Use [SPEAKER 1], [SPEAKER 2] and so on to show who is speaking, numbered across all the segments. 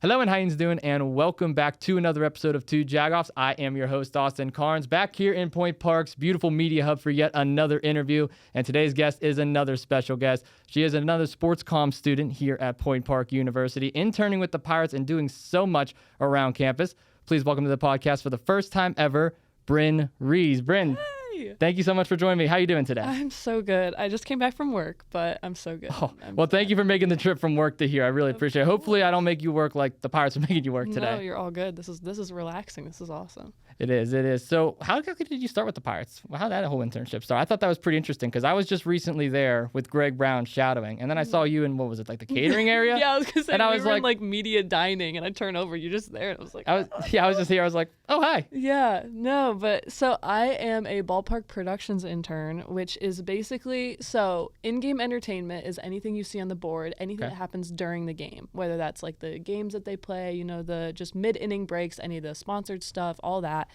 [SPEAKER 1] Hello and how you doing, and welcome back to another episode of Two Jagoffs. I am your host, Austin Carnes, back here in Point Park's beautiful media hub for yet another interview. And today's guest is another special guest. She is another sports comm student here at Point Park University, interning with the Pirates and doing so much around campus. Please welcome to the podcast for the first time ever, Brynn Rees. Brynn, thank you so much for joining me. How are you doing today?
[SPEAKER 2] I'm so good. I just came back from work, but I'm so good.
[SPEAKER 1] Thank you for making the trip from work to here. I really appreciate it. Hopefully I don't make you work like the Pirates are making you work today.
[SPEAKER 2] No, you're all good. This is relaxing. This is awesome.
[SPEAKER 1] It is. So how exactly did you start with the Pirates? How did that whole internship start? I thought that was pretty interesting because I was just recently there with Greg Brown shadowing, and then I saw you in, what was it, like the catering area?
[SPEAKER 2] Yeah, I was going to say,
[SPEAKER 1] and I
[SPEAKER 2] we
[SPEAKER 1] was
[SPEAKER 2] were
[SPEAKER 1] like,
[SPEAKER 2] in like media dining, and I turn over, you're just there, and I was like,
[SPEAKER 1] I was just here. I was like, oh, hi.
[SPEAKER 2] Yeah, no, but so I am a ballpark productions intern, which is basically, so in-game entertainment is anything you see on the board, anything that happens during the game, whether that's like the games that they play, the just mid-inning breaks, any of the sponsored stuff, all that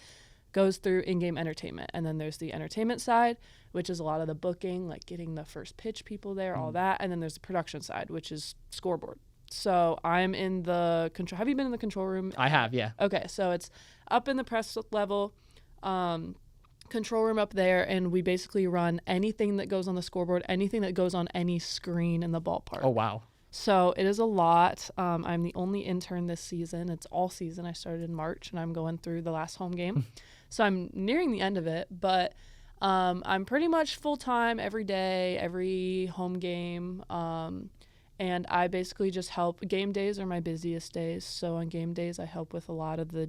[SPEAKER 2] goes through in-game entertainment. And then there's the entertainment side, which is a lot of the booking, like getting the first pitch people there, all that. And then there's the production side, which is scoreboard. So I'm in the control. Have you been in the control room?
[SPEAKER 1] I have, yeah.
[SPEAKER 2] Okay, so it's up in the press level, control room up there, and we basically run anything that goes on the scoreboard, anything that goes on any screen in the ballpark.
[SPEAKER 1] Oh, wow.
[SPEAKER 2] So it is a lot. I'm the only intern this season. It's all season. I started in March, and I'm going through the last home game. So I'm nearing the end of it, but I'm pretty much full-time every day, every home game. And I basically just help. Game days are my busiest days. So on game days, I help with a lot of the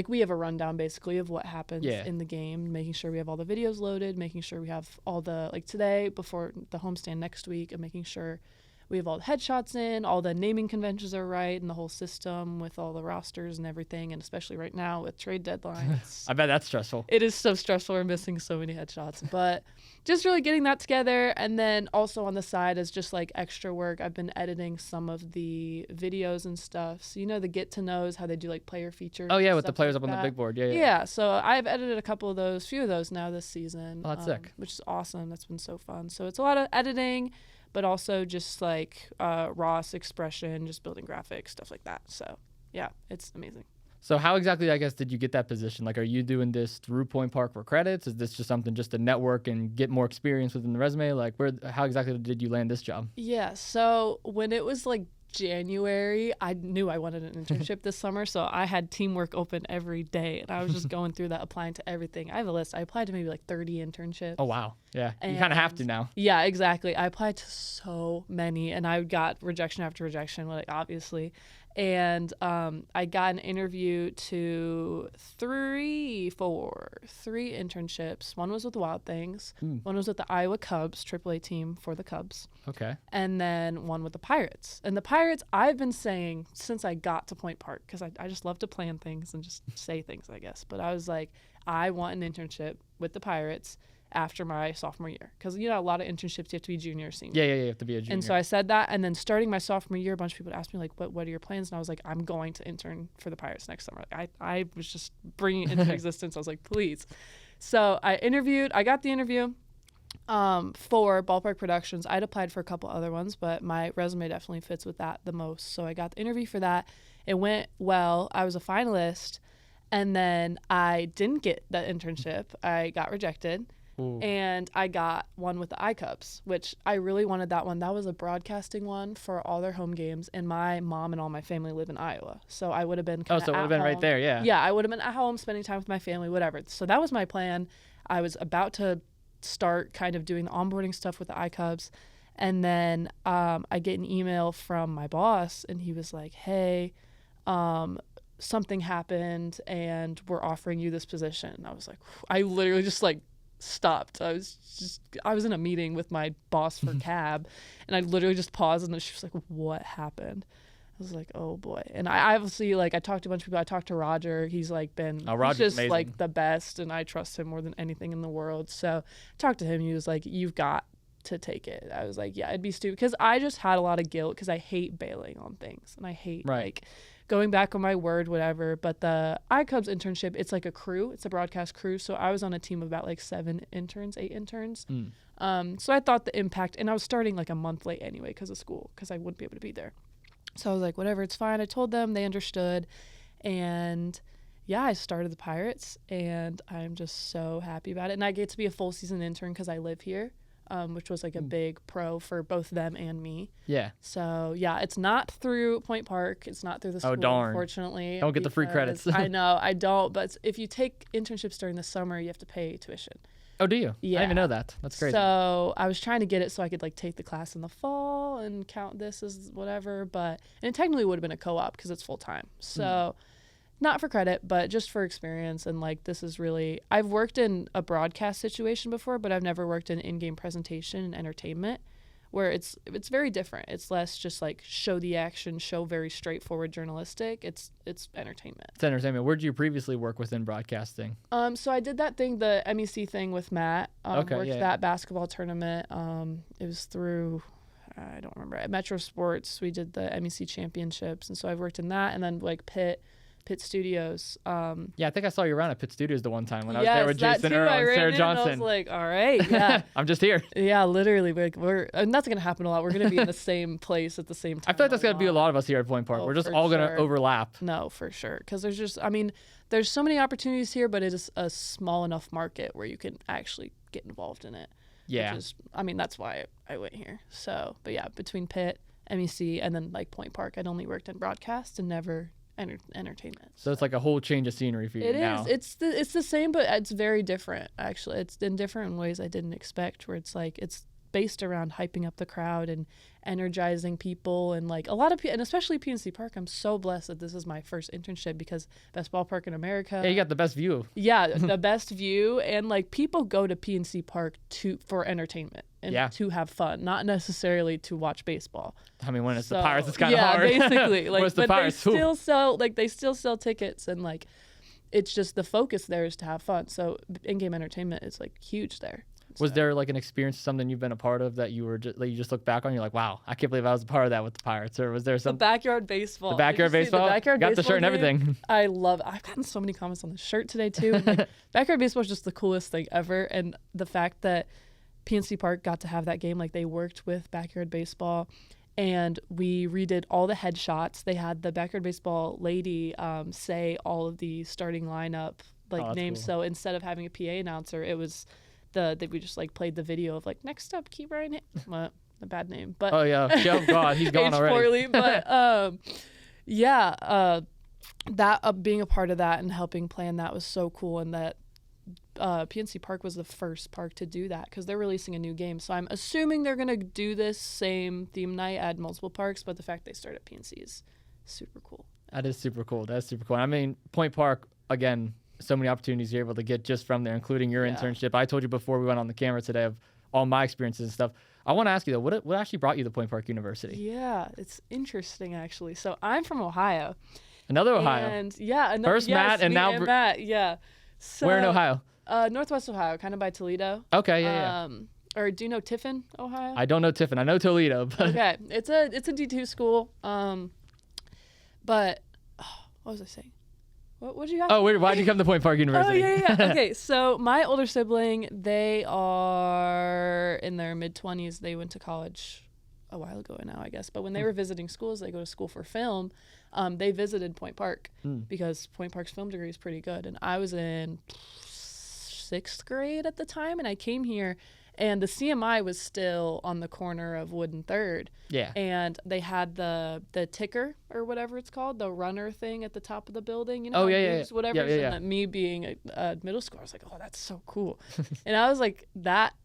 [SPEAKER 2] we have a rundown basically of what happens in the game, making sure we have all the videos loaded, making sure we have all the, like today before the homestand next week, and making sure we have all the headshots in, all the naming conventions are right, and the whole system with all the rosters and everything, and especially right now with trade deadlines.
[SPEAKER 1] I bet that's stressful.
[SPEAKER 2] It is so stressful. We're missing so many headshots, but just really getting that together. And then also on the side is just like extra work. I've been editing some of the videos and stuff. So the get to knows, how they do like player features.
[SPEAKER 1] Oh yeah, with the players
[SPEAKER 2] like
[SPEAKER 1] up on the big board. Yeah.
[SPEAKER 2] Yeah, so I've edited a few of those now this season.
[SPEAKER 1] Oh, that's sick.
[SPEAKER 2] Which is awesome. That's been so fun. So it's a lot of editing, but also just like raw expression, just building graphics, stuff like that. So yeah, it's amazing.
[SPEAKER 1] So how exactly, I guess, did you get that position? Like, are you doing this through Point Park for credits? Is this just something just to network and get more experience within the resume? Like, how exactly did you land this job?
[SPEAKER 2] Yeah, so when it was like January, I knew I wanted an internship this summer, so I had teamwork open every day, and I was just going through that, applying to everything. I have a list. I applied to maybe like 30 internships.
[SPEAKER 1] Oh, wow. Yeah, you kind of have to now.
[SPEAKER 2] Yeah, exactly. I applied to so many, and I got rejection after rejection, obviously. And I got an interview to three internships. One was with the Wild Things. One was with the Iowa Cubs, AAA team for the Cubs.
[SPEAKER 1] Okay.
[SPEAKER 2] And then one with the Pirates. And the Pirates, I've been saying since I got to Point Park, because I just love to plan things and just say things, I guess. But I was like, I want an internship with the Pirates after my sophomore year, because a lot of internships you have to be junior or senior.
[SPEAKER 1] Yeah, you have to be a junior.
[SPEAKER 2] And so I said that, and then starting my sophomore year, a bunch of people would ask me like, what are your plans? And I was like, I'm going to intern for the Pirates next summer. I was just bringing it into existence. I was like, please. So I got the interview for Ballpark Productions. I'd applied for a couple other ones, but my resume definitely fits with that the most. So I got the interview for that. It went well. I was a finalist, and then I didn't get that internship. I got rejected. And I got one with the iCubs, which I really wanted that one. That was a broadcasting one for all their home games, and my mom and all my family live in Iowa. So I would have been kind of
[SPEAKER 1] so it would have been right there, yeah.
[SPEAKER 2] Yeah, I would have been at home spending time with my family, whatever. So that was my plan. I was about to start kind of doing the onboarding stuff with the iCubs, and then I get an email from my boss, and he was like, hey, something happened, and we're offering you this position. And I was like, I literally just stopped. I was in a meeting with my boss for cab, and I literally just paused, and she was like, what happened? I was like, oh boy. And I obviously I talked to a bunch of people. I talked to Roger. He's been
[SPEAKER 1] Roger's
[SPEAKER 2] just
[SPEAKER 1] amazing.
[SPEAKER 2] The best, and I trust him more than anything in the world. So I talked to him. He was like, you've got to take it. I was like, yeah, it'd be stupid, because I just had a lot of guilt, because I hate bailing on things, and I hate going back on my word, whatever. But the iCubs internship, it's like a crew. It's a broadcast crew. So I was on a team of about 8 interns. So I thought the impact, and I was starting a month late anyway because of school, because I wouldn't be able to be there. So I was like, whatever, it's fine. I told them, they understood. And yeah, I started the Pirates, and I'm just so happy about it. And I get to be a full season intern because I live here, which was like a big pro for both them and me.
[SPEAKER 1] Yeah.
[SPEAKER 2] So yeah, it's not through Point Park. It's not through the school,
[SPEAKER 1] Oh, darn.
[SPEAKER 2] unfortunately.
[SPEAKER 1] Don't get the free credits.
[SPEAKER 2] I know, I don't. But if you take internships during the summer, you have to pay tuition.
[SPEAKER 1] Oh, do you?
[SPEAKER 2] Yeah.
[SPEAKER 1] I didn't even know that. That's crazy.
[SPEAKER 2] So I was trying to get it so I could like take the class in the fall and count this as whatever. But and it technically would have been a co-op because it's full time. So not for credit, but just for experience. And like this is really, I've worked in a broadcast situation before, but I've never worked in in-game presentation and entertainment, where it's very different. It's less just like show the action, show very straightforward journalistic. It's entertainment.
[SPEAKER 1] It's entertainment. Where did you previously work within broadcasting?
[SPEAKER 2] So I did that thing, the MEC thing with Matt. Worked that basketball tournament. It was through, I don't remember, at Metro Sports. We did the MEC championships, and so I've worked in that, and then like Pitt Studios.
[SPEAKER 1] Yeah, I think I saw you around at Pitt Studios the one time when I was there with Jason Earl and Sarah Johnson.
[SPEAKER 2] I was like, all right, yeah.
[SPEAKER 1] I'm just here.
[SPEAKER 2] Yeah, literally. And that's going to happen a lot. We're going to be in the same place at the same time.
[SPEAKER 1] I feel like that's going to be a lot of us here at Point Park. We're just all going to overlap.
[SPEAKER 2] No, for sure. Because there's just, there's so many opportunities here, but it is a small enough market where you can actually get involved in it.
[SPEAKER 1] Yeah.
[SPEAKER 2] Which is, that's why I went here. So, but yeah, between Pitt, MEC, and then like Point Park, I'd only worked in broadcast and never entertainment.
[SPEAKER 1] So it's like a whole change of scenery for you now.
[SPEAKER 2] It is. It's the same, but it's very different, actually. It's in different ways I didn't expect, where it's like it's based around hyping up the crowd and energizing people, and like a lot of people, and especially PNC Park. I'm so blessed that this is my first internship because best ballpark in America.
[SPEAKER 1] Yeah, you got the best view.
[SPEAKER 2] Yeah, the best view, and like people go to PNC Park for entertainment and to have fun, not necessarily to watch baseball.
[SPEAKER 1] I mean, when it's the Pirates, it's kind of hard.
[SPEAKER 2] Yeah, basically. Like,
[SPEAKER 1] but
[SPEAKER 2] Pirates, they still sell tickets, and like it's just the focus there is to have fun. So in-game entertainment is like huge there.
[SPEAKER 1] Was there like an experience, something you've been a part of that you just look back on, you're like, wow, I can't believe I was a part of that with the Pirates? Or was there something?
[SPEAKER 2] The backyard baseball.
[SPEAKER 1] The backyard baseball? Got the shirt and everything.
[SPEAKER 2] I love it. I've gotten so many comments on the shirt today too. And, like, backyard baseball is just the coolest thing ever. And the fact that PNC Park got to have that game, like they worked with backyard baseball, and we redid all the headshots. They had the backyard baseball lady say all of the starting lineup names. Cool. So instead of having a PA announcer, it was we just like played the video of like, next up, keep writing it. Well, a bad name, but
[SPEAKER 1] oh yeah, oh God, he's gone already.
[SPEAKER 2] Poorly, but that being a part of that and helping plan that was so cool, and that PNC Park was the first park to do that because they're releasing a new game. So I'm assuming they're gonna do this same theme night at multiple parks, but the fact they start at PNC is super cool.
[SPEAKER 1] That is super cool. That's super cool. I mean, Point Park, again, so many opportunities you're able to get just from there, including your internship. I told you before we went on the camera today of all my experiences and stuff. I want to ask you, though, what actually brought you to Point Park University?
[SPEAKER 2] Yeah, it's interesting, actually. So I'm from Ohio.
[SPEAKER 1] Another Ohio.
[SPEAKER 2] And yeah,
[SPEAKER 1] first Matt and now
[SPEAKER 2] Matt. Yeah. So,
[SPEAKER 1] where in Ohio?
[SPEAKER 2] Northwest Ohio, kind of by Toledo.
[SPEAKER 1] Okay, yeah.
[SPEAKER 2] Or do you know Tiffin, Ohio?
[SPEAKER 1] I don't know Tiffin. I know Toledo. But
[SPEAKER 2] okay, it's a D2 school. But what was I saying? What did you ask?
[SPEAKER 1] Oh, why'd you come to Point Park University?
[SPEAKER 2] Oh, yeah. Okay, so my older sibling, they are in their mid-20s. They went to college a while ago now, I guess. But when they were visiting schools, they go to school for film. They visited Point Park because Point Park's film degree is pretty good. And I was in 6th grade at the time, and I came here, and the CMI was still on the corner of Wood and 3rd.
[SPEAKER 1] Yeah.
[SPEAKER 2] And they had the ticker or whatever it's called, the runner thing at the top of the building. You know, whatever. And me being a middle schooler, I was like, oh, that's so cool. And I was like,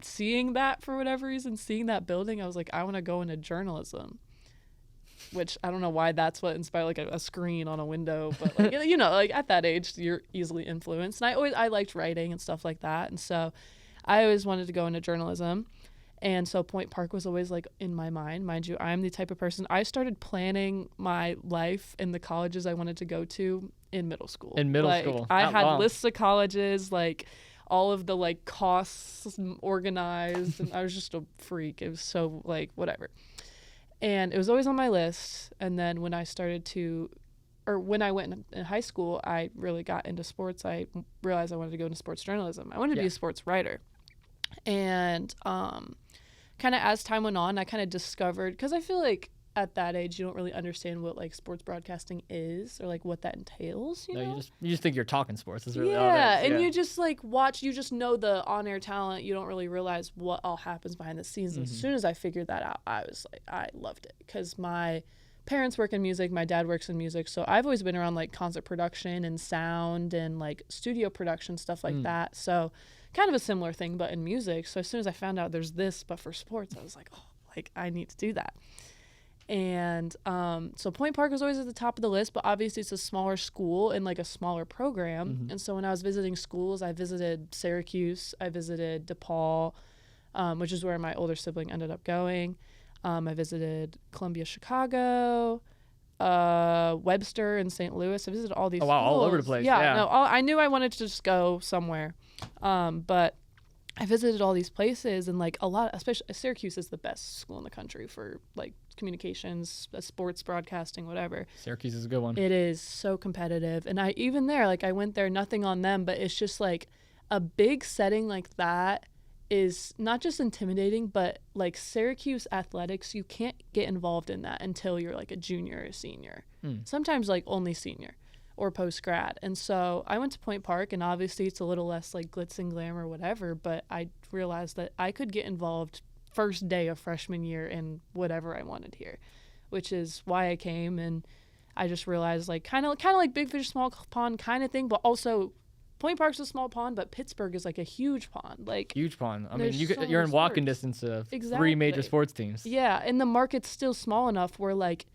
[SPEAKER 2] seeing that for whatever reason, seeing that building, I was like, I want to go into journalism. Which I don't know why that's what inspired, like a screen on a window, but like, you know, like at that age, you're easily influenced. And I liked writing and stuff like that. And so I always wanted to go into journalism. And so Point Park was always like in my mind. Mind you, I'm the type of person, I started planning my life in the colleges I wanted to go to in middle school.
[SPEAKER 1] In middle school.
[SPEAKER 2] I had lists of colleges, like all of the like costs organized, and I was just a freak. It was so like whatever. And it was always on my list. And then when I went in high school, I really got into sports. I realized I wanted to go into sports journalism. I wanted to be a sports writer. And kind of as time went on, I kind of discovered, because I feel like at that age, you don't really understand what like sports broadcasting is or like what that entails. You know?
[SPEAKER 1] You just think you're talking sports. That's really all it
[SPEAKER 2] Yeah,
[SPEAKER 1] is.
[SPEAKER 2] and you just like watch. You just know the on-air talent. You don't really realize what all happens behind the scenes. And as soon as I figured that out, I was like, I loved it because my parents work in music. My dad works in music, so I've always been around like concert production and sound and like studio production stuff like that. So kind of a similar thing, but in music. So as soon as I found out there's this, but for sports, I was like, oh, like I need to do that. And so Point Park was always at the top of the list, but obviously it's a smaller school and like a smaller program. And so when I was visiting schools, I visited Syracuse, I visited DePaul, which is where my older sibling ended up going. I visited Columbia, Chicago, Webster and St. Louis. I visited all these schools.
[SPEAKER 1] All over the place. Yeah.
[SPEAKER 2] No, I knew I wanted to just go somewhere. But I visited all these places, and like a lot, especially Syracuse is the best school in the country for like communications, sports broadcasting, whatever.
[SPEAKER 1] Syracuse is a good one.
[SPEAKER 2] It is so competitive. And I went there, nothing on them, but it's just like a big setting like that is not just intimidating, but like Syracuse athletics, you can't get involved in that until you're like a junior or a senior. Sometimes like only senior or post grad. And so I went to Point Park, and obviously it's a little less like glitz and glam or whatever, but I realized that I could get involved first day of freshman year in whatever I wanted here, which is why I came. And I just realized like kind of like big fish, small pond kind of thing, but also Point Park's a small pond, but Pittsburgh is like a huge pond. Like
[SPEAKER 1] huge pond. I mean,
[SPEAKER 2] so
[SPEAKER 1] you're in
[SPEAKER 2] many
[SPEAKER 1] walking
[SPEAKER 2] sports.
[SPEAKER 1] distance of
[SPEAKER 2] Exactly.
[SPEAKER 1] 3 major sports teams.
[SPEAKER 2] Yeah, and the market's still small enough where like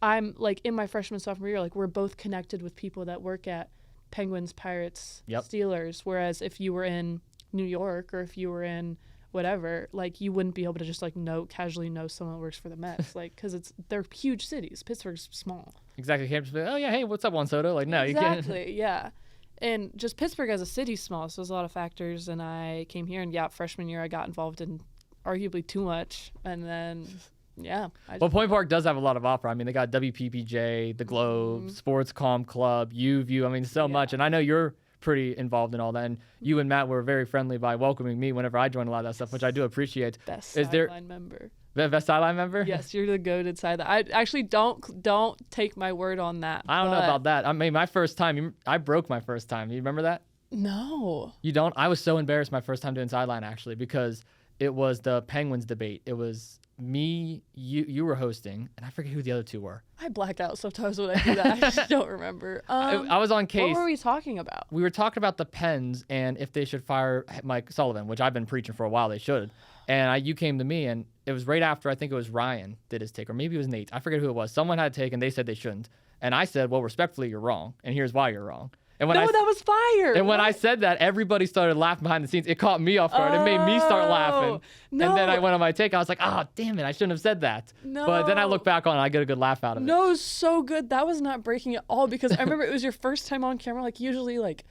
[SPEAKER 2] I'm like in my freshman sophomore year, like we're both connected with people that work at Penguins, Pirates, Steelers. Whereas if you were in New York or if you were in whatever, like you wouldn't be able to just like casually know someone that works for the Mets, like because they're huge cities. Pittsburgh's small.
[SPEAKER 1] Exactly. You can't just be, oh yeah, hey, what's up, Juan Soto? Like no, you can't.
[SPEAKER 2] Exactly. Yeah. And just Pittsburgh as a city small, so there's a lot of factors. And I came here, and freshman year I got involved in arguably too much, and then
[SPEAKER 1] Well, Point Park does have a lot of opera. I mean, they got WPPJ, the Globe, Sports Comm Club, UView. I mean, so much. And I know you're pretty involved in all that. And you and Matt were very friendly by welcoming me whenever I joined a lot of that stuff, which I do appreciate.
[SPEAKER 2] Best sideline member.
[SPEAKER 1] Best sideline member?
[SPEAKER 2] Yes, you're the goated sideline. I actually don't take my word on that.
[SPEAKER 1] I don't know about that. I mean, my first time, I broke my first time. You remember that?
[SPEAKER 2] No.
[SPEAKER 1] You don't? I was so embarrassed my first time doing sideline, actually, because it was the Penguins debate. It was me, you were hosting, and I forget who the other two were.
[SPEAKER 2] I black out sometimes when I do that. I just don't remember.
[SPEAKER 1] I was on case.
[SPEAKER 2] What were we talking about?
[SPEAKER 1] We were talking about the Pens and if they should fire Mike Sullivan, which I've been preaching for a while they should. And you came to me, and it was right after I think it was Ryan did his take, or maybe it was Nate. I forget who it was. Someone had a take, and they said they shouldn't. And I said, well, respectfully, you're wrong, and here's why you're wrong. And when
[SPEAKER 2] that was fire.
[SPEAKER 1] And when I said that, everybody started laughing behind the scenes. It caught me off guard. It made me start laughing.
[SPEAKER 2] No.
[SPEAKER 1] And then I went on my take. I was like, damn it, I shouldn't have said that.
[SPEAKER 2] No.
[SPEAKER 1] But then I look back on it, I get a good laugh out of it.
[SPEAKER 2] No, it was so good. That was not breaking at all, because I remember it was your first time on camera. Like usually, like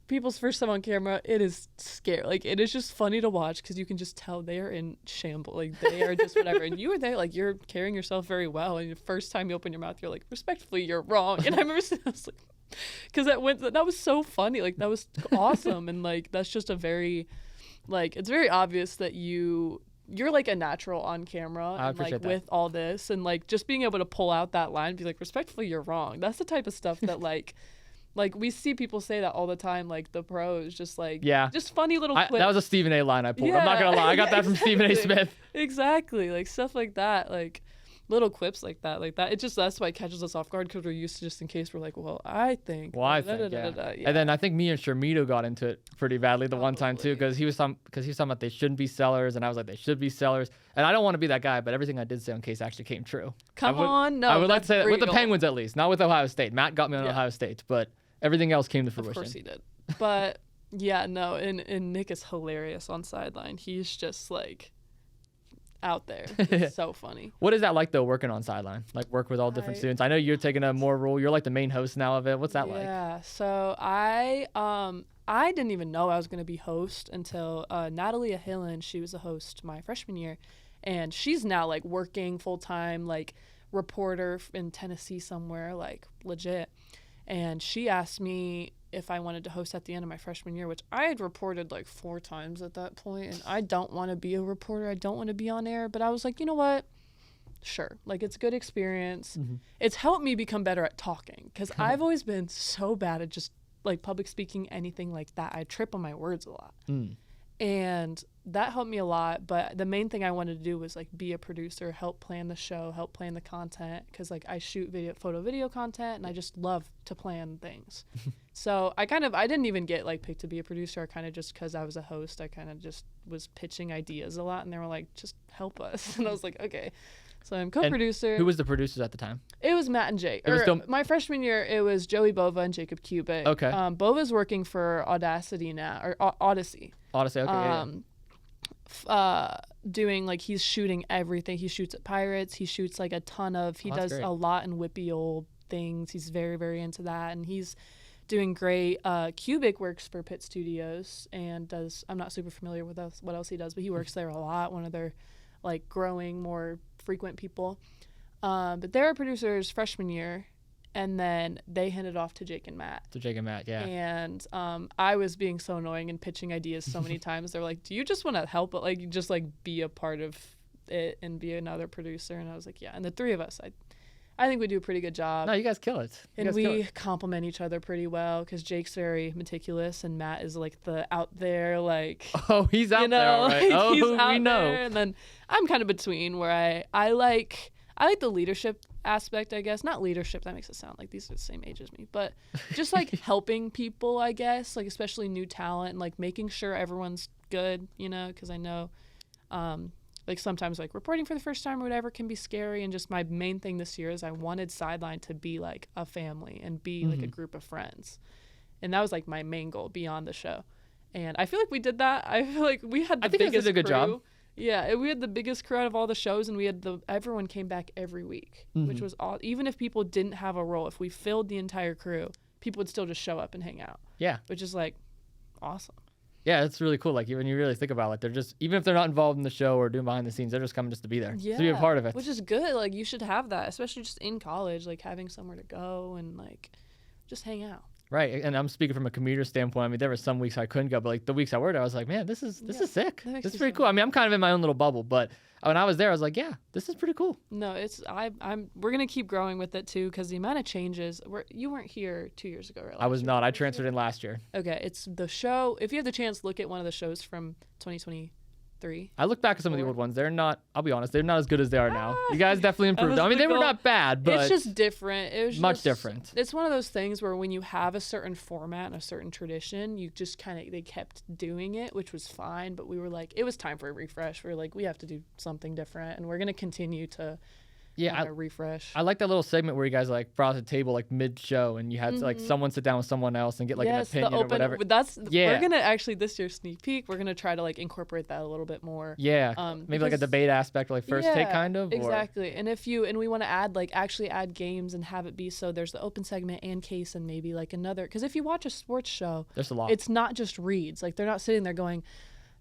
[SPEAKER 2] people's first time on camera, it is scary. Like it is just funny to watch because you can just tell they are in shambles. Like they are just whatever. And you were there, like you're carrying yourself very well. And the first time you open your mouth, you're like, respectfully, you're wrong. And I remember I was like, because that was so funny. Like that was awesome. And like that's just a very, like it's very obvious that you're like a natural on camera and like with all this, and like just being able to pull out that line and be like, respectfully, you're wrong. That's the type of stuff that like we see people say that all the time, like the pros, just like just funny little clips. That
[SPEAKER 1] was a Stephen A. line I pulled. I'm not gonna lie, I got that from Stephen A. Smith.
[SPEAKER 2] Exactly, like stuff like that, like little clips like that. It just, that's why it catches us off guard, because we're used to just in case we're like, I think.
[SPEAKER 1] And then I think me and Shermito got into it pretty badly one time too, because he was talking about they shouldn't be sellers, and I was like, they should be sellers. And I don't want to be that guy, but everything I did say on case actually came true.
[SPEAKER 2] I would
[SPEAKER 1] like to say that with the Penguins at least, not with Ohio State. Matt got me on Ohio State, but everything else came to fruition.
[SPEAKER 2] Of course he did. But yeah, no, and Nick is hilarious on sideline. He's just like out there. It's so funny.
[SPEAKER 1] What is that like though, working on sideline? Like work with all different students? I know you're taking a more role. You're like the main host now of it. What's that like?
[SPEAKER 2] Yeah. So I didn't even know I was gonna be host until Natalia Hillen, she was a host my freshman year, and she's now like working full time, like reporter in Tennessee somewhere, like legit. And she asked me if I wanted to host at the end of my freshman year, which I had reported like 4 times at that point, and I don't want to be a reporter. I don't want to be on air. But I was like, you know what? sure. Like, it's good experience.
[SPEAKER 1] Mm-hmm.
[SPEAKER 2] It's helped me become better at talking because I've always been so bad at just like public speaking, anything like that. I trip on my words a lot. And that helped me a lot. But the main thing I wanted to do was like be a producer, help plan the show, help plan the content. Because like I shoot video content and I just love to plan things. So I didn't even get like picked to be a producer. I kind of just, because I was a host, I kind of just was pitching ideas a lot. And they were like, just help us. And I was like, okay. So I'm co-producer.
[SPEAKER 1] And who was the producers at the time?
[SPEAKER 2] It was Matt and Jake. My freshman year, it was Joey Bova and Jacob Cubic.
[SPEAKER 1] Okay.
[SPEAKER 2] Bova's working for Audacity now, or Odyssey.
[SPEAKER 1] Odyssey, okay.
[SPEAKER 2] Doing like, he's shooting everything. He shoots at Pirates. He shoots like a ton of. He does
[SPEAKER 1] great.
[SPEAKER 2] A lot in whippy old things. He's very, very into that, and he's doing great. Cubic works for Pitt Studios and does. I'm not super familiar with what else he does, but he works there a lot. One of their like growing more frequent people. But they were producers freshman year, and then they handed off to Jake and Matt.
[SPEAKER 1] Yeah.
[SPEAKER 2] And I was being so annoying and pitching ideas so many times. They were like, do you just want to help it? Like, just like be a part of it and be another producer? And I was like, yeah. And the three of us, I think we do a pretty good job.
[SPEAKER 1] No, you guys kill it.
[SPEAKER 2] And we complement each other pretty well because Jake's very meticulous and Matt is like the out there, like.
[SPEAKER 1] Oh, he's out there, right?
[SPEAKER 2] Like,
[SPEAKER 1] oh,
[SPEAKER 2] he's out
[SPEAKER 1] we know.
[SPEAKER 2] there. And then I'm kind of between where I like the leadership aspect, I guess. Not leadership, that makes it sound like these are the same age as me, but just like helping people, I guess, like especially new talent and like making sure everyone's good, because I know like sometimes like reporting for the first time or whatever can be scary. And just my main thing this year is I wanted Sideline to be like a family and be like a group of friends. And that was like my main goal beyond the show. And I feel like we did that. I feel like we had the biggest crew. I think did a good job. Yeah, we had the biggest crew out of all the shows, and we had everyone came back every week, which was all. Even if people didn't have a role, if we filled the entire crew, people would still just show up and hang out.
[SPEAKER 1] Yeah,
[SPEAKER 2] which is like awesome.
[SPEAKER 1] Yeah, it's really cool. Like when you really think about it, like they're just, even if they're not involved in the show or doing behind the scenes, they're just coming just to be there, to be a part of it.
[SPEAKER 2] Which is good. Like you should have that, especially just in college, like having somewhere to go and like just hang out.
[SPEAKER 1] Right, and I'm speaking from a commuter standpoint. I mean, there were some weeks I couldn't go, but like the weeks I were there, I was like, man, this is sick. This is pretty cool. I mean, I'm kind of in my own little bubble, but when I was there, I was like, yeah, this is pretty cool.
[SPEAKER 2] No, we're gonna keep growing with it too, because the amount of changes. You weren't here 2 years ago, right?
[SPEAKER 1] I was not. I transferred in last year.
[SPEAKER 2] Okay, it's the show. If you have the chance, look at one of the shows from 2023.
[SPEAKER 1] I look back at some of the old ones. They're not. I'll be honest. They're not as good as they are now. You guys definitely improved. I mean, they were not bad, but
[SPEAKER 2] it's just different. It was
[SPEAKER 1] much different.
[SPEAKER 2] It's one of those things where when you have a certain format and a certain tradition, you just they kept doing it, which was fine. But we were like, it was time for a refresh. We were like, we have to do something different, and we're gonna continue to. Yeah, refresh.
[SPEAKER 1] I like that little segment where you guys like brought the table like mid-show, and you had to, like someone sit down with someone else and get like an opinion or whatever.
[SPEAKER 2] We're gonna actually this year's sneak peek. We're gonna try to like incorporate that a little bit more.
[SPEAKER 1] Yeah, maybe like a debate aspect, or like first take kind of.
[SPEAKER 2] Exactly, and we want to add add games and have it be so there's the open segment and case and maybe like another, because if you watch a sports show,
[SPEAKER 1] there's a lot.
[SPEAKER 2] It's not just reads. Like they're not sitting there going,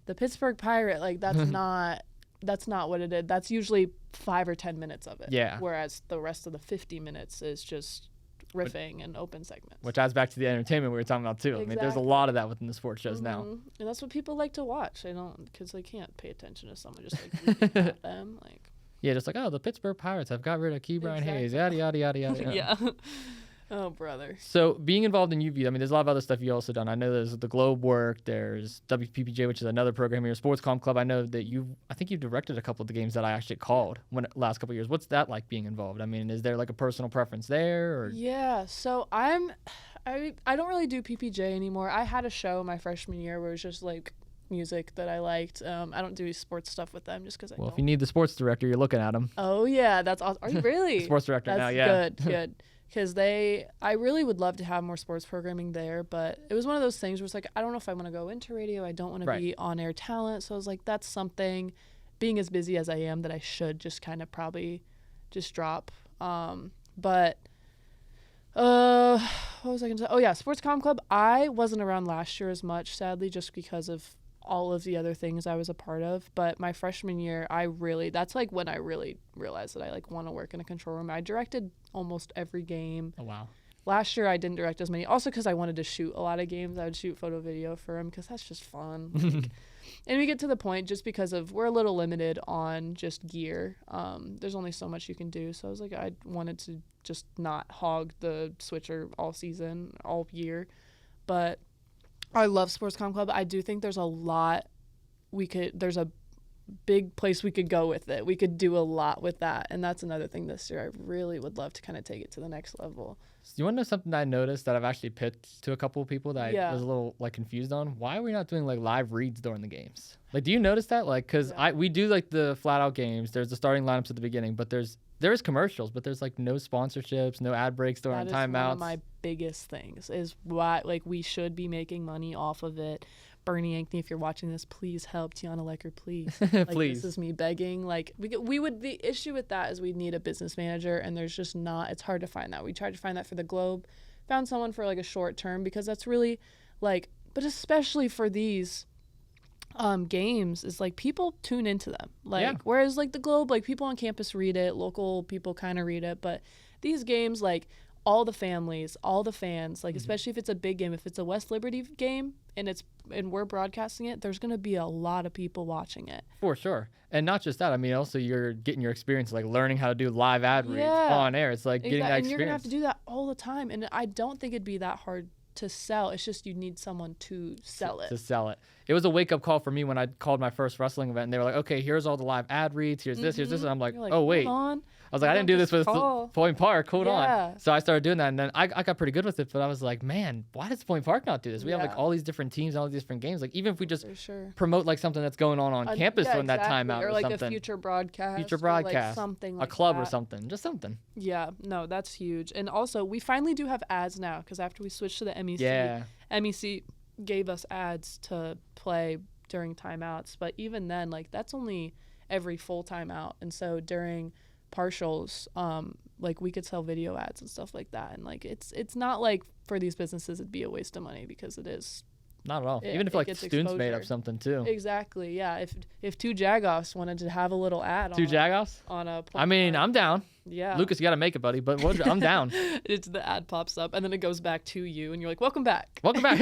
[SPEAKER 2] the Pittsburgh Pirate. Like that's not. That's not what it is. That's usually 5 or 10 minutes of it.
[SPEAKER 1] Yeah.
[SPEAKER 2] Whereas the rest of the 50 minutes is just riffing and open segments.
[SPEAKER 1] Which adds back to the entertainment we were talking about too.
[SPEAKER 2] Exactly.
[SPEAKER 1] I mean, there's a lot of that within the sports shows now.
[SPEAKER 2] And that's what people like to watch. Because they can't pay attention to someone just like reading at them. Like.
[SPEAKER 1] Yeah, just like, oh, the Pittsburgh Pirates have got rid of Key Brian Hayes. Yada, yada, yada, yada.
[SPEAKER 2] Yeah. Oh, brother.
[SPEAKER 1] So being involved in UV, I mean, there's a lot of other stuff you also done. I know there's the Globe work. There's WPPJ, which is another program here, Sports Comm Club. I know that I think you've directed a couple of the games that I actually called last couple of years. What's that like being involved? I mean, is there like a personal preference there? Or?
[SPEAKER 2] Yeah, so I don't really do PPJ anymore. I had a show my freshman year where it was just like music that I liked. I don't do sports stuff with them just because I don't.
[SPEAKER 1] Well, if you need the sports director, you're looking at him.
[SPEAKER 2] Oh, yeah, that's awesome. Are you really?
[SPEAKER 1] Sports director now, yeah.
[SPEAKER 2] Good. Because I really would love to have more sports programming there, but it was one of those things where it's like, I don't know if I want to go into radio. I don't want to be on-air talent. So I was like, that's something, being as busy as I am, that I should just kind of probably just drop. But what was I going to say? Oh, yeah, Sports Comm Club. I wasn't around last year as much, sadly, just because of all of the other things I was a part of. But my freshman year, that's like when I really realized that I like want to work in a control room. I directed almost every game.
[SPEAKER 1] Oh, wow.
[SPEAKER 2] Last year I didn't direct as many, also because I wanted to shoot a lot of games. I would shoot photo video for them because that's just fun. And we get to the point just because we're a little limited on just gear. There's only so much you can do. So I was like, I wanted to just not hog the switcher all season, all year. But I love Sports Comm Club. I do think there's a lot there's a big place we could go with it. We could do a lot with that. And that's another thing this year. I really would love to kind of take it to the next level.
[SPEAKER 1] So you want to know something that I noticed that I've actually pitched to a couple of people that I was a little like confused on? Why are we not doing like live reads during the games? Like, do you notice that? Like, because we do like the flat out games. There's the starting lineups at the beginning, but there is commercials, but there's like no sponsorships, no ad breaks during timeouts. That is one
[SPEAKER 2] of my biggest things is why like we should be making money off of it. Bernie Ankney, if you're watching this, please help. Tiana Lecker, please. Like,
[SPEAKER 1] please.
[SPEAKER 2] This is me begging. Like the issue with that is we need a business manager, and there's just not. It's hard to find that. We tried to find that for the Globe, found someone for like a short term because that's really like, but especially for these games is like people tune into them. Like whereas like the Globe, like people on campus read it, local people kind of read it, but these games like all the families, all the fans, like especially if it's a big game, if it's a West Liberty game and we're broadcasting it, there's going to be a lot of people watching it.
[SPEAKER 1] For sure. And not just that, I mean, also you're getting your experience, like learning how to do live ad reads on air. It's like getting that experience.
[SPEAKER 2] And you're going to have to do that all the time. And I don't think it'd be that hard to sell. It's just you need someone to sell it.
[SPEAKER 1] To sell it. It was a wake-up call for me when I called my first wrestling event, and they were like, okay, here's all the live ad reads, here's this, and I'm like, oh, wait.
[SPEAKER 2] Hold on.
[SPEAKER 1] I was like, I didn't do this with Point Park. Hold on. So I started doing that, and then I got pretty good with it, but I was like, man, why does Point Park not do this? We have like all these different teams, all these different games. Like even if we just promote like something that's going on campus during that timeout
[SPEAKER 2] or like
[SPEAKER 1] something.
[SPEAKER 2] A future broadcast.
[SPEAKER 1] Like
[SPEAKER 2] something like
[SPEAKER 1] a club
[SPEAKER 2] that.
[SPEAKER 1] Or something. Just something.
[SPEAKER 2] Yeah, no, that's huge. And also, we finally do have ads now because after we switched to the MEC, MEC gave us ads to play during timeouts. But even then, like that's only every full timeout. And so during partials, like we could sell video ads and stuff like that. And like it's not like for these businesses it'd be a waste of money because it is. Not at all. Even if like students made up something too. Exactly. Yeah. If two Jagoffs wanted to have a little ad.
[SPEAKER 1] Two Jagoffs?
[SPEAKER 2] On a.
[SPEAKER 1] I mean, I'm down.
[SPEAKER 2] Yeah.
[SPEAKER 1] Lucas, you got to make it, buddy. But I'm down.
[SPEAKER 2] It's the ad pops up and then it goes back to you and you're like, welcome back.
[SPEAKER 1] Welcome back.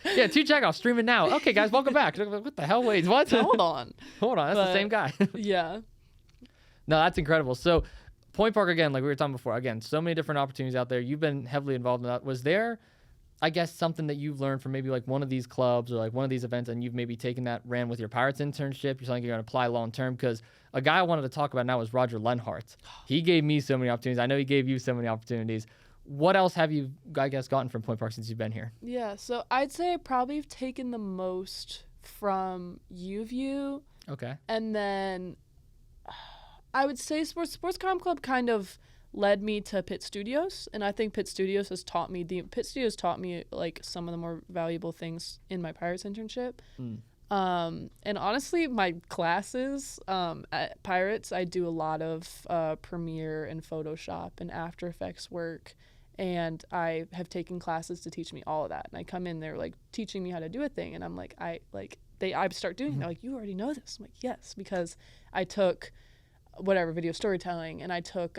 [SPEAKER 1] Yeah. Two Jagoffs streaming now. Okay, guys, welcome back. What the hell? Wait, what?
[SPEAKER 2] Hold on.
[SPEAKER 1] That's the same guy.
[SPEAKER 2] Yeah.
[SPEAKER 1] No, that's incredible. So, Point Park, again, like we were talking before, again, so many different opportunities out there. You've been heavily involved in that. Was there, I guess, something that you've learned from maybe like one of these clubs or like one of these events and you've maybe taken that, ran with your Pirates internship? You're something you're going to apply long term? Because a guy I wanted to talk about now is Roger Lenhart. He gave me so many opportunities. I know he gave you so many opportunities. What else have you, I guess, gotten from Point Park since you've been here?
[SPEAKER 2] Yeah, so I'd say I probably have taken the most from UView.
[SPEAKER 1] Okay.
[SPEAKER 2] And then I would say Sports Comm Club kind of led me to Pitt Studios, and I think Pitt Studios taught me like some of the more valuable things in my Pirates internship. And honestly, my classes at Pirates, I do a lot of Premiere and Photoshop and After Effects work, and I have taken classes to teach me all of that. And I come in, they're like teaching me how to do a thing, and I'm like, I start doing it. They're like, you already know this. I'm like, yes, because I took video storytelling, and I took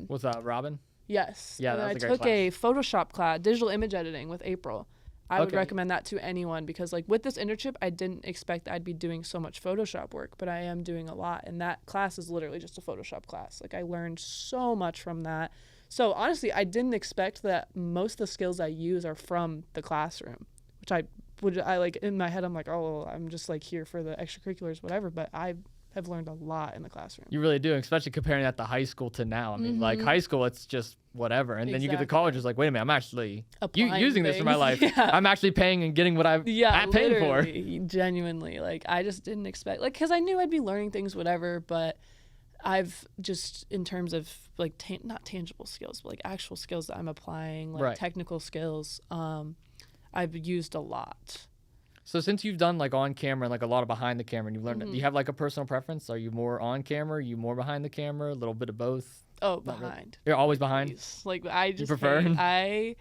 [SPEAKER 1] what's that, Robin?
[SPEAKER 2] Yes.
[SPEAKER 1] Yeah,
[SPEAKER 2] and
[SPEAKER 1] that was
[SPEAKER 2] I took a Photoshop class, digital image editing with April. I would recommend that to anyone because like with this internship, I didn't expect I'd be doing so much Photoshop work, but I am doing a lot, and that class is literally just a Photoshop class. Like I learned so much from that. So honestly, I didn't expect that most of the skills I use are from the classroom, which I like in my head, I'm like, oh, I'm just like here for the extracurriculars, whatever, but I have learned a lot in the classroom.
[SPEAKER 1] You really do, especially comparing that to high school to now. I mean, like high school, it's just whatever. And then you get to college, it's like, wait a minute, I'm actually using this for my life. Yeah. I'm actually paying and getting what I'm paying for.
[SPEAKER 2] Genuinely. Like, I just didn't expect, like, because I knew I'd be learning things, whatever, but I've just, in terms of, like, not tangible skills, but, like, actual skills that I'm applying, like, technical skills, I've used a lot.
[SPEAKER 1] So since you've done like on camera and like a lot of behind the camera and you've learned it, do you have like a personal preference? Are you more on camera? Are you more behind the camera? A little bit of both?
[SPEAKER 2] Oh, behind. Really.
[SPEAKER 1] You're always behind?
[SPEAKER 2] Please. Like I just
[SPEAKER 1] you prefer?
[SPEAKER 2] I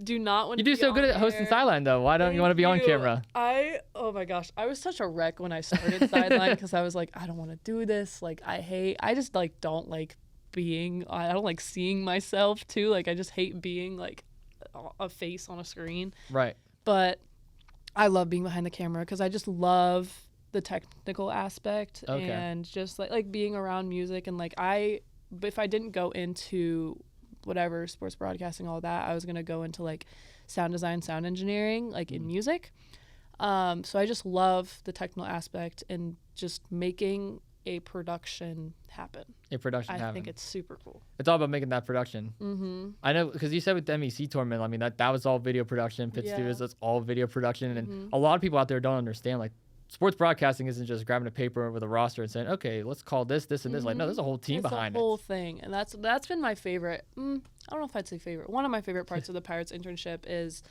[SPEAKER 2] do not want to
[SPEAKER 1] be You do so good at hosting sideline though. Why don't you want to be on camera?
[SPEAKER 2] Oh my gosh. I was such a wreck when I started sideline because I was like, I don't want to do this. Like I just like don't like I don't like seeing myself too. Like I just hate being like a face on a screen.
[SPEAKER 1] Right.
[SPEAKER 2] But I love being behind the camera because I just love the technical aspect
[SPEAKER 1] Okay.
[SPEAKER 2] and just like being around music and like if I didn't go into whatever sports broadcasting, all that, I was gonna go into like sound design, sound engineering, like in music. So I just love the technical aspect and just making a production happen. I think it's super cool.
[SPEAKER 1] It's all about making that production.
[SPEAKER 2] Mm-hmm.
[SPEAKER 1] I know, because you said with the MEC tournament, I mean, that was all video production. Pitt Studios, that's all video production. And a lot of people out there don't understand, like, sports broadcasting isn't just grabbing a paper with a roster and saying, okay, let's call this, and this. Like, no, there's a whole team behind it.
[SPEAKER 2] It's a whole thing. And that's been my favorite. I don't know if I'd say favorite. One of my favorite parts of the Pirates internship is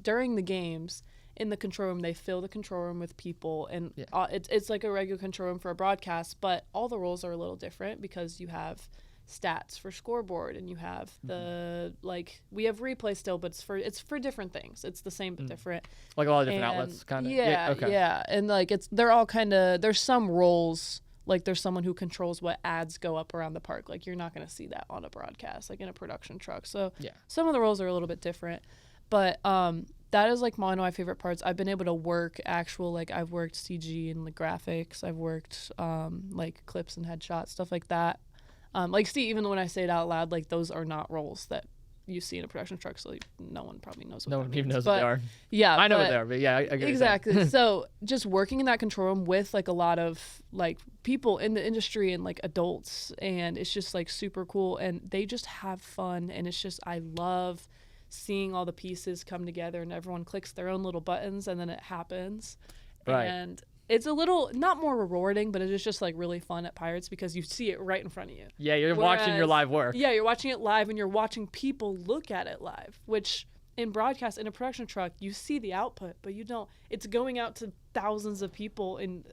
[SPEAKER 2] during the games, in the control room, they fill the control room with people, and it's like a regular control room for a broadcast, but all the roles are a little different because you have stats for scoreboard, and you have the we have replay still, but it's for different things. It's the same but different.
[SPEAKER 1] Like a lot of different outlets, kind of.
[SPEAKER 2] Yeah, and like they're all kind of, there's some roles. Like there's someone who controls what ads go up around the park. Like you're not going to see that on a broadcast, like in a production truck. So some of the roles are a little bit different, but that is like one of my favorite parts. I've been able to work I've worked CG and like graphics. I've worked like clips and headshots, stuff like that. Even when I say it out loud, like those are not roles that you see in a production truck, so like, no one probably knows what
[SPEAKER 1] no
[SPEAKER 2] that
[SPEAKER 1] one
[SPEAKER 2] means.
[SPEAKER 1] even knows what they are.
[SPEAKER 2] Yeah,
[SPEAKER 1] I know what they are, but yeah, I get
[SPEAKER 2] exactly. So just working in that control room with like a lot of like people in the industry and like adults, and it's just like super cool, and they just have fun, and it's just, I love seeing all the pieces come together and everyone clicks their own little buttons and then it happens.
[SPEAKER 1] Right.
[SPEAKER 2] And it's a little, not more rewarding, but it's just like really fun at Pirates because you see it right in front of you.
[SPEAKER 1] Yeah, you're watching your live work.
[SPEAKER 2] Yeah, you're watching it live, and you're watching people look at it live, which in broadcast, in a production truck, you see the output, but you don't. It's going out to thousands of people, and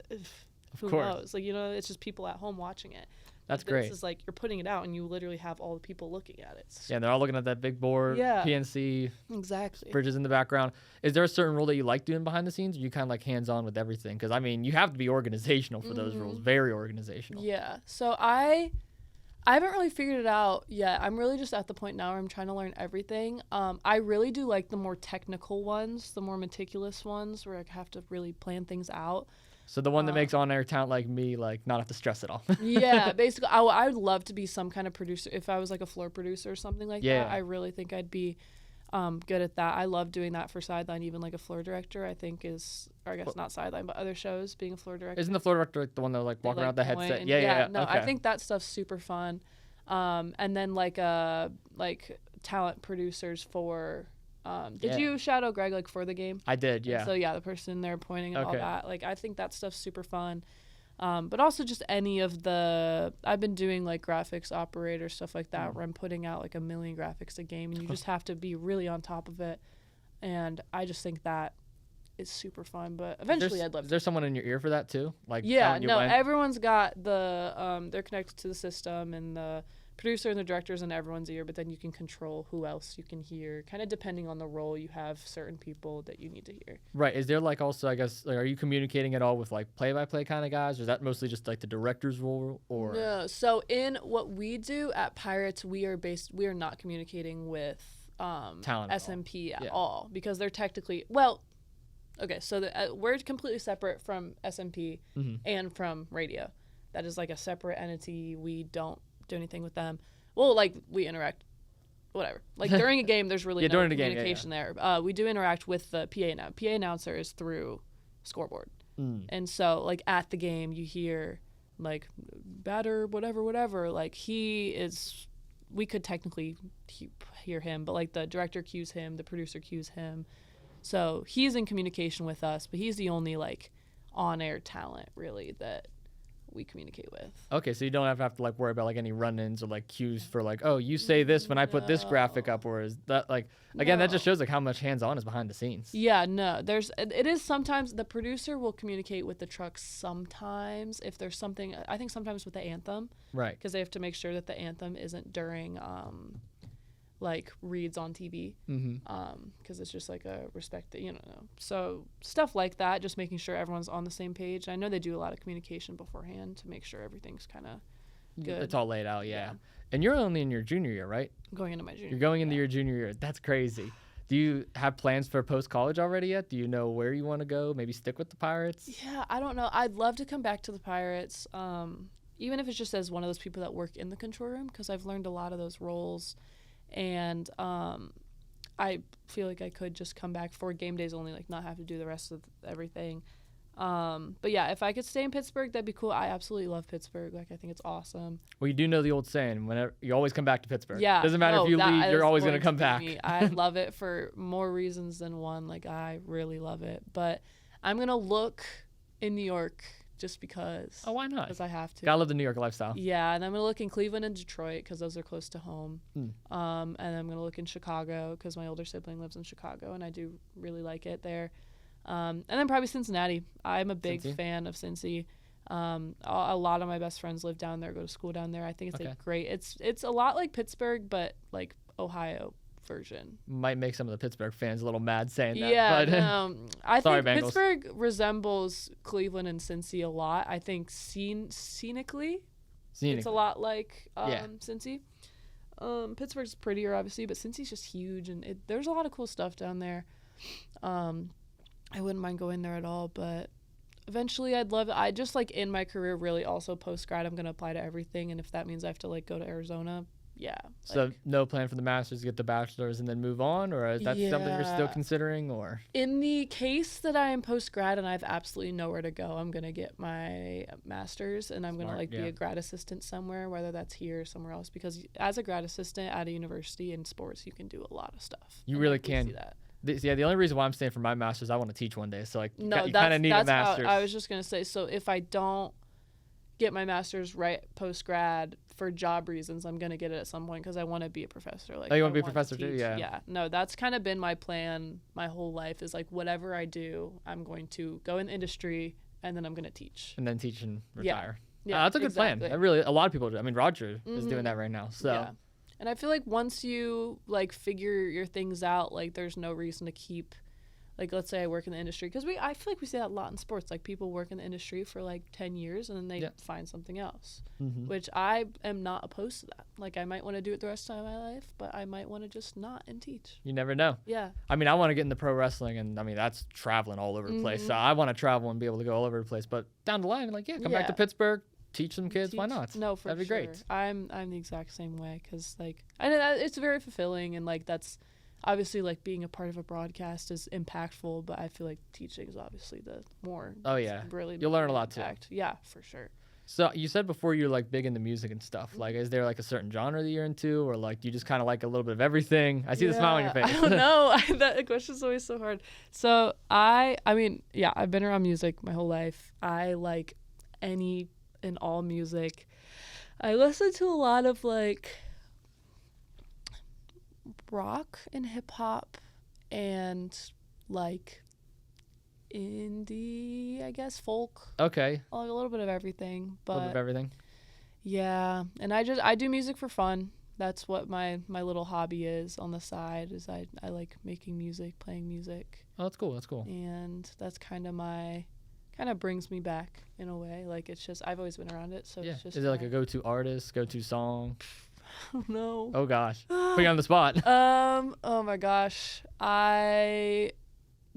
[SPEAKER 2] who knows? Like, it's just people at home watching it.
[SPEAKER 1] That's great.
[SPEAKER 2] This is like you're putting it out, and you literally have all the people looking at it.
[SPEAKER 1] Yeah, they're all looking at that big board, PNC,
[SPEAKER 2] exactly.
[SPEAKER 1] bridges in the background. Is there a certain role that you like doing behind the scenes, or you kind of like hands-on with everything? Because, I mean, you have to be organizational for those roles, very organizational.
[SPEAKER 2] Yeah, so I haven't really figured it out yet. I'm really just at the point now where I'm trying to learn everything. I really do like the more technical ones, the more meticulous ones, where I have to really plan things out.
[SPEAKER 1] So the one that makes on-air talent like me, like, not have to stress at all.
[SPEAKER 2] Yeah, basically, I would love to be some kind of producer. If I was like a floor producer or something like that, I really think I'd be good at that. I love doing that for Sideline, even like a floor director, I think is, or I guess not Sideline, but other shows, being a floor director.
[SPEAKER 1] Isn't the floor director like the one that like walking around the headset? Yeah.
[SPEAKER 2] No,
[SPEAKER 1] okay.
[SPEAKER 2] I think that stuff's super fun. And then like talent producers for... did you shadow Greg like for the game?
[SPEAKER 1] I did, yeah.
[SPEAKER 2] And so the person there pointing and all that, like I think that stuff's super fun. But also just any of the, I've been doing like graphics operator stuff like that, where I'm putting out like 1 million graphics a game, and you just have to be really on top of it. And I just think that is super fun. But eventually I'd love to.
[SPEAKER 1] Is there someone in your ear for that too? Like
[SPEAKER 2] everyone's got the they're connected to the system, and the producer and the director's in everyone's ear, but then you can control who else you can hear, kind of depending on the role. You have certain people that you need to hear.
[SPEAKER 1] Right. Is there like also, I guess, like, are you communicating at all with like play-by-play kind of guys, or is that mostly just like the director's role? Or
[SPEAKER 2] no. So in what we do at Pirates, we are not communicating with
[SPEAKER 1] talent
[SPEAKER 2] SMP at all, because they're technically, so we're completely separate from SMP and from radio. That is like a separate entity. We don't do anything with them. Well, like we interact, whatever. Like during a game, there's really no communication there. We do interact with the PA now. PA announcer is through scoreboard, and so like at the game, you hear like batter, whatever. Like we could technically hear him, but like the director cues him, the producer cues him, so he's in communication with us. But he's the only like on-air talent really that we communicate with.
[SPEAKER 1] Okay, so you don't have to like worry about like any run-ins or like cues for like, oh, you say this when I put this graphic up, or is that like, again, that just shows like how much hands-on is behind the scenes.
[SPEAKER 2] Yeah, no, it is sometimes the producer will communicate with the truck sometimes if there's something, I think sometimes with the anthem.
[SPEAKER 1] Right.
[SPEAKER 2] Because they have to make sure that the anthem isn't during like reads on TV, because it's just like a respect that, so stuff like that, just making sure everyone's on the same page. I know they do a lot of communication beforehand to make sure everything's kind of good.
[SPEAKER 1] It's all laid out. Yeah. And you're only in your junior year, right?
[SPEAKER 2] Going into my junior
[SPEAKER 1] You're going into your junior year. That's crazy. Do you have plans for post-college already yet? Do you know where you want to go? Maybe stick with the Pirates?
[SPEAKER 2] Yeah, I don't know. I'd love to come back to the Pirates, even if it's just as one of those people that work in the control room, because I've learned a lot of those roles. And I feel like I could just come back for game days only, like not have to do the rest of everything. But yeah, if I could stay in Pittsburgh, that'd be cool. I absolutely love Pittsburgh. Like, I think it's awesome.
[SPEAKER 1] Well, you do know the old saying, whenever you always come back to Pittsburgh.
[SPEAKER 2] Yeah.
[SPEAKER 1] Doesn't matter if you leave, you're always going to come back.
[SPEAKER 2] I love it for more reasons than one. Like, I really love it. But I'm going to look in New York just because.
[SPEAKER 1] Oh, why not?
[SPEAKER 2] Because I have to.
[SPEAKER 1] Gotta live the New York lifestyle.
[SPEAKER 2] Yeah, and I'm going to look in Cleveland and Detroit because those are close to home. And I'm going to look in Chicago because my older sibling lives in Chicago, and I do really like it there. And then probably Cincinnati. I'm a big fan of Cincy. A lot of my best friends live down there, go to school down there. I think it's like great. It's a lot like Pittsburgh, but like Ohio version.
[SPEAKER 1] Might make some of the Pittsburgh fans a little mad saying that.
[SPEAKER 2] Yeah,
[SPEAKER 1] but
[SPEAKER 2] I
[SPEAKER 1] sorry,
[SPEAKER 2] think
[SPEAKER 1] Bengals.
[SPEAKER 2] Pittsburgh resembles Cleveland and Cincy a lot. I think scenically, it's a lot like Cincy. Pittsburgh's prettier, obviously, but Cincy's just huge, and there's a lot of cool stuff down there. I wouldn't mind going there at all, but eventually I just like in my career really also post-grad I'm going to apply to everything, and if that means I have to like go to Arizona, yeah.
[SPEAKER 1] So no plan for the master's to get the bachelor's and then move on, or is that something you're still considering? Or
[SPEAKER 2] in the case that I am post-grad and I have absolutely nowhere to go, I'm going to get my master's, and I'm going to be a grad assistant somewhere, whether that's here or somewhere else, because as a grad assistant at a university in sports you can do a lot of stuff.
[SPEAKER 1] You really can.
[SPEAKER 2] See that.
[SPEAKER 1] The only reason why I'm staying for my master's, I want to teach one day. So like,
[SPEAKER 2] no,
[SPEAKER 1] you kind of need a master's.
[SPEAKER 2] I was just gonna say. So if I don't get my master's right post grad for job reasons, I'm gonna get it at some point because I want to be a professor. Like,
[SPEAKER 1] you want to be a professor too? Yeah.
[SPEAKER 2] Yeah. No, that's kind of been my plan my whole life. Is like whatever I do, I'm going to go in the industry and then I'm gonna teach.
[SPEAKER 1] And then teach and retire.
[SPEAKER 2] Yeah.
[SPEAKER 1] That's a good plan. That really, a lot of people do. I mean, Roger is doing that right now. So.
[SPEAKER 2] Yeah. And I feel like once you like figure your things out, like there's no reason to keep, like, let's say I work in the industry, because I feel like we see that a lot in sports. Like, people work in the industry for like 10 years and then they find something else, which I am not opposed to that. Like, I might want to do it the rest of my life, but I might want to just not and teach.
[SPEAKER 1] You never know.
[SPEAKER 2] Yeah.
[SPEAKER 1] I mean, I want to get into pro wrestling, and I mean, that's traveling all over the place. So I want to travel and be able to go all over the place. But down the line, like, come back to Pittsburgh. Teach some kids. Why not?
[SPEAKER 2] No, for sure.
[SPEAKER 1] That'd be great.
[SPEAKER 2] I'm the exact same way, because like I know that it's very fulfilling, and like that's obviously like being a part of a broadcast is impactful, but I feel like teaching is obviously the more.
[SPEAKER 1] Oh yeah,
[SPEAKER 2] really.
[SPEAKER 1] You'll learn a lot too.
[SPEAKER 2] Yeah, for sure.
[SPEAKER 1] So you said before you're like big into music and stuff. Like, is there like a certain genre that you're into, or like do you just kind of like a little bit of everything? I see the smile on your face.
[SPEAKER 2] I don't know. That question's always so hard. So I mean, yeah, I've been around music my whole life. I like any and all music. I listen to a lot of like rock and hip hop and like indie, I guess, folk.
[SPEAKER 1] Okay.
[SPEAKER 2] Like a little bit of everything. But
[SPEAKER 1] a little bit of everything.
[SPEAKER 2] Yeah, and I do music for fun. That's what my little hobby is on the side. Is I like making music, playing music.
[SPEAKER 1] Oh, that's cool. That's cool.
[SPEAKER 2] And that's kind of brings me back in a way. Like, it's just I've always been around it, so it's just.
[SPEAKER 1] Is it like a go-to artist, go-to song?
[SPEAKER 2] No.
[SPEAKER 1] Oh gosh, put you on the spot.
[SPEAKER 2] Oh my gosh, I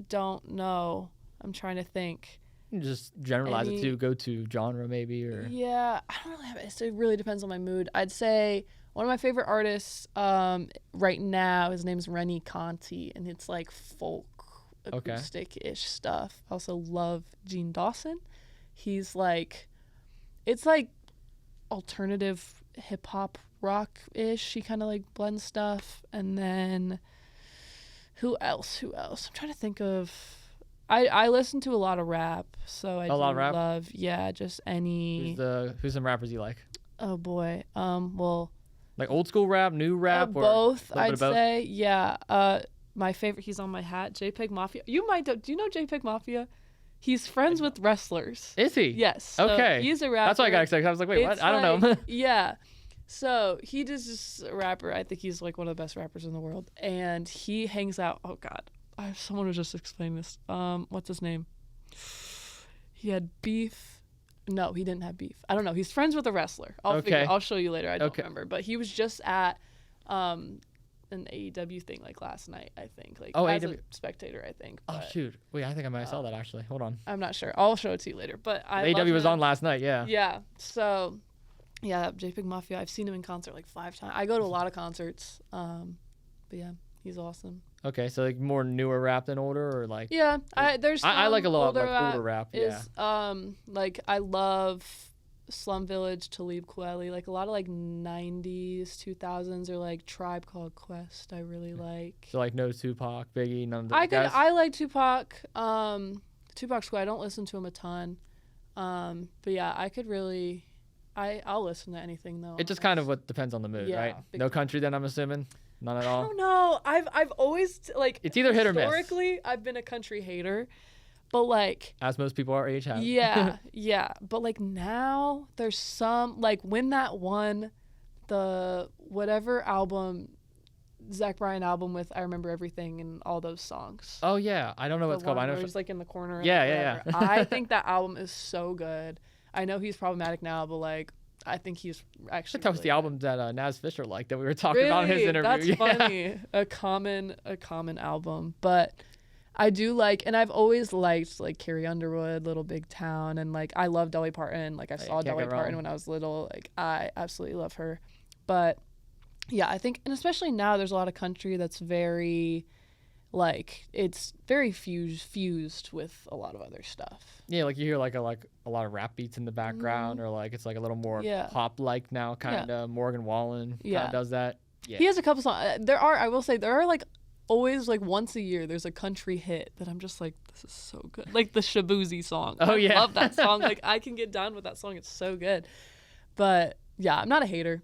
[SPEAKER 2] don't know. I'm trying to think.
[SPEAKER 1] Just generalize it to go-to genre maybe, or.
[SPEAKER 2] Yeah, I don't really have it. It really depends on my mood. I'd say one of my favorite artists right now, his name's Rennie Conti, and it's like folk. Acoustic-ish stuff. I also love Gene Dawson. He's like, it's like alternative hip-hop rock-ish. He kind of like blends stuff. And then who else? I'm trying to think of. I listen to a lot of rap, so I love just any.
[SPEAKER 1] Who's some rappers you like?
[SPEAKER 2] Oh boy. Well,
[SPEAKER 1] like old school rap, new rap, or
[SPEAKER 2] both. I'd say. Yeah. My favorite, he's on my hat, JPEG Mafia. Do you know JPEG Mafia? He's friends with wrestlers.
[SPEAKER 1] Is he?
[SPEAKER 2] Yes. So
[SPEAKER 1] okay.
[SPEAKER 2] He's a rapper.
[SPEAKER 1] That's why I got excited. I was like, wait, what? I don't know.
[SPEAKER 2] Yeah. So he just a rapper. I think he's like one of the best rappers in the world. And he hangs out. Oh, God. Someone was just explaining this. What's his name? He had beef. No, he didn't have beef. I don't know. He's friends with a wrestler. I'll show you later. I don't remember. But he was just at an AEW thing like last night, I think. Like
[SPEAKER 1] Oh,
[SPEAKER 2] as
[SPEAKER 1] AEW.
[SPEAKER 2] a spectator, I think.
[SPEAKER 1] Oh,
[SPEAKER 2] But
[SPEAKER 1] shoot. Wait, I think I might have saw that, actually. Hold on.
[SPEAKER 2] I'm not sure. I'll show it to you later. But
[SPEAKER 1] AEW was on last night, yeah.
[SPEAKER 2] Yeah. So, yeah, JPEG Mafia. I've seen him in concert like 5 times. I go to a lot of concerts. But yeah, he's awesome.
[SPEAKER 1] Okay, so like more newer rap than older, or like?
[SPEAKER 2] Yeah, there's.
[SPEAKER 1] I like a lot
[SPEAKER 2] older
[SPEAKER 1] like older rap. Yeah.
[SPEAKER 2] Like I love Slum Village, Talib Kweli, like a lot of like 90s, 2000s, or like Tribe Called Quest. I really like.
[SPEAKER 1] So like no Tupac, Biggie, none of those guys?
[SPEAKER 2] I like Tupac. Tupac Squad. I don't listen to him a ton. But yeah, I could really. I'll listen to anything though.
[SPEAKER 1] It just kind of what depends on the mood,
[SPEAKER 2] Yeah,
[SPEAKER 1] right? No country, then I'm assuming. None at all.
[SPEAKER 2] I don't know. I've always like.
[SPEAKER 1] It's either hit or miss.
[SPEAKER 2] Historically, I've been a country hater, but like.
[SPEAKER 1] As most people our age have.
[SPEAKER 2] Yeah, yeah. But like now, there's some like when that won, the whatever album, Zach Bryan album with I Remember Everything and all those songs.
[SPEAKER 1] Oh yeah, I don't know what it's called. I know.
[SPEAKER 2] Where he's like in the corner.
[SPEAKER 1] Yeah,
[SPEAKER 2] and
[SPEAKER 1] yeah.
[SPEAKER 2] I think that album is so good. I know he's problematic now, but like I think he's actually.
[SPEAKER 1] That was the album that Naz Fisher liked that we were talking about in his
[SPEAKER 2] Really?
[SPEAKER 1] interview.
[SPEAKER 2] That's funny. A common album, but I do like, and I've always liked like Carrie Underwood, Little Big Town, and like I love Dolly Parton. Like I saw
[SPEAKER 1] can't
[SPEAKER 2] Dolly
[SPEAKER 1] go
[SPEAKER 2] Parton
[SPEAKER 1] wrong.
[SPEAKER 2] when I was little. Like I absolutely love her, but yeah, I think, and especially now, there's a lot of country that's very. Like it's very fused with a lot of other stuff.
[SPEAKER 1] Yeah, like you hear like a lot of rap beats in the background, or like it's like a little more pop like now, kind of. Morgan Wallen kind of does that. Yeah,
[SPEAKER 2] he has a couple songs. I will say, there are like always like once a year there's a country hit that I'm just like, this is so good. Like the Shabuzi song.
[SPEAKER 1] Oh yeah,
[SPEAKER 2] I love that song. Like I can get down with that song. It's so good. But yeah, I'm not a hater.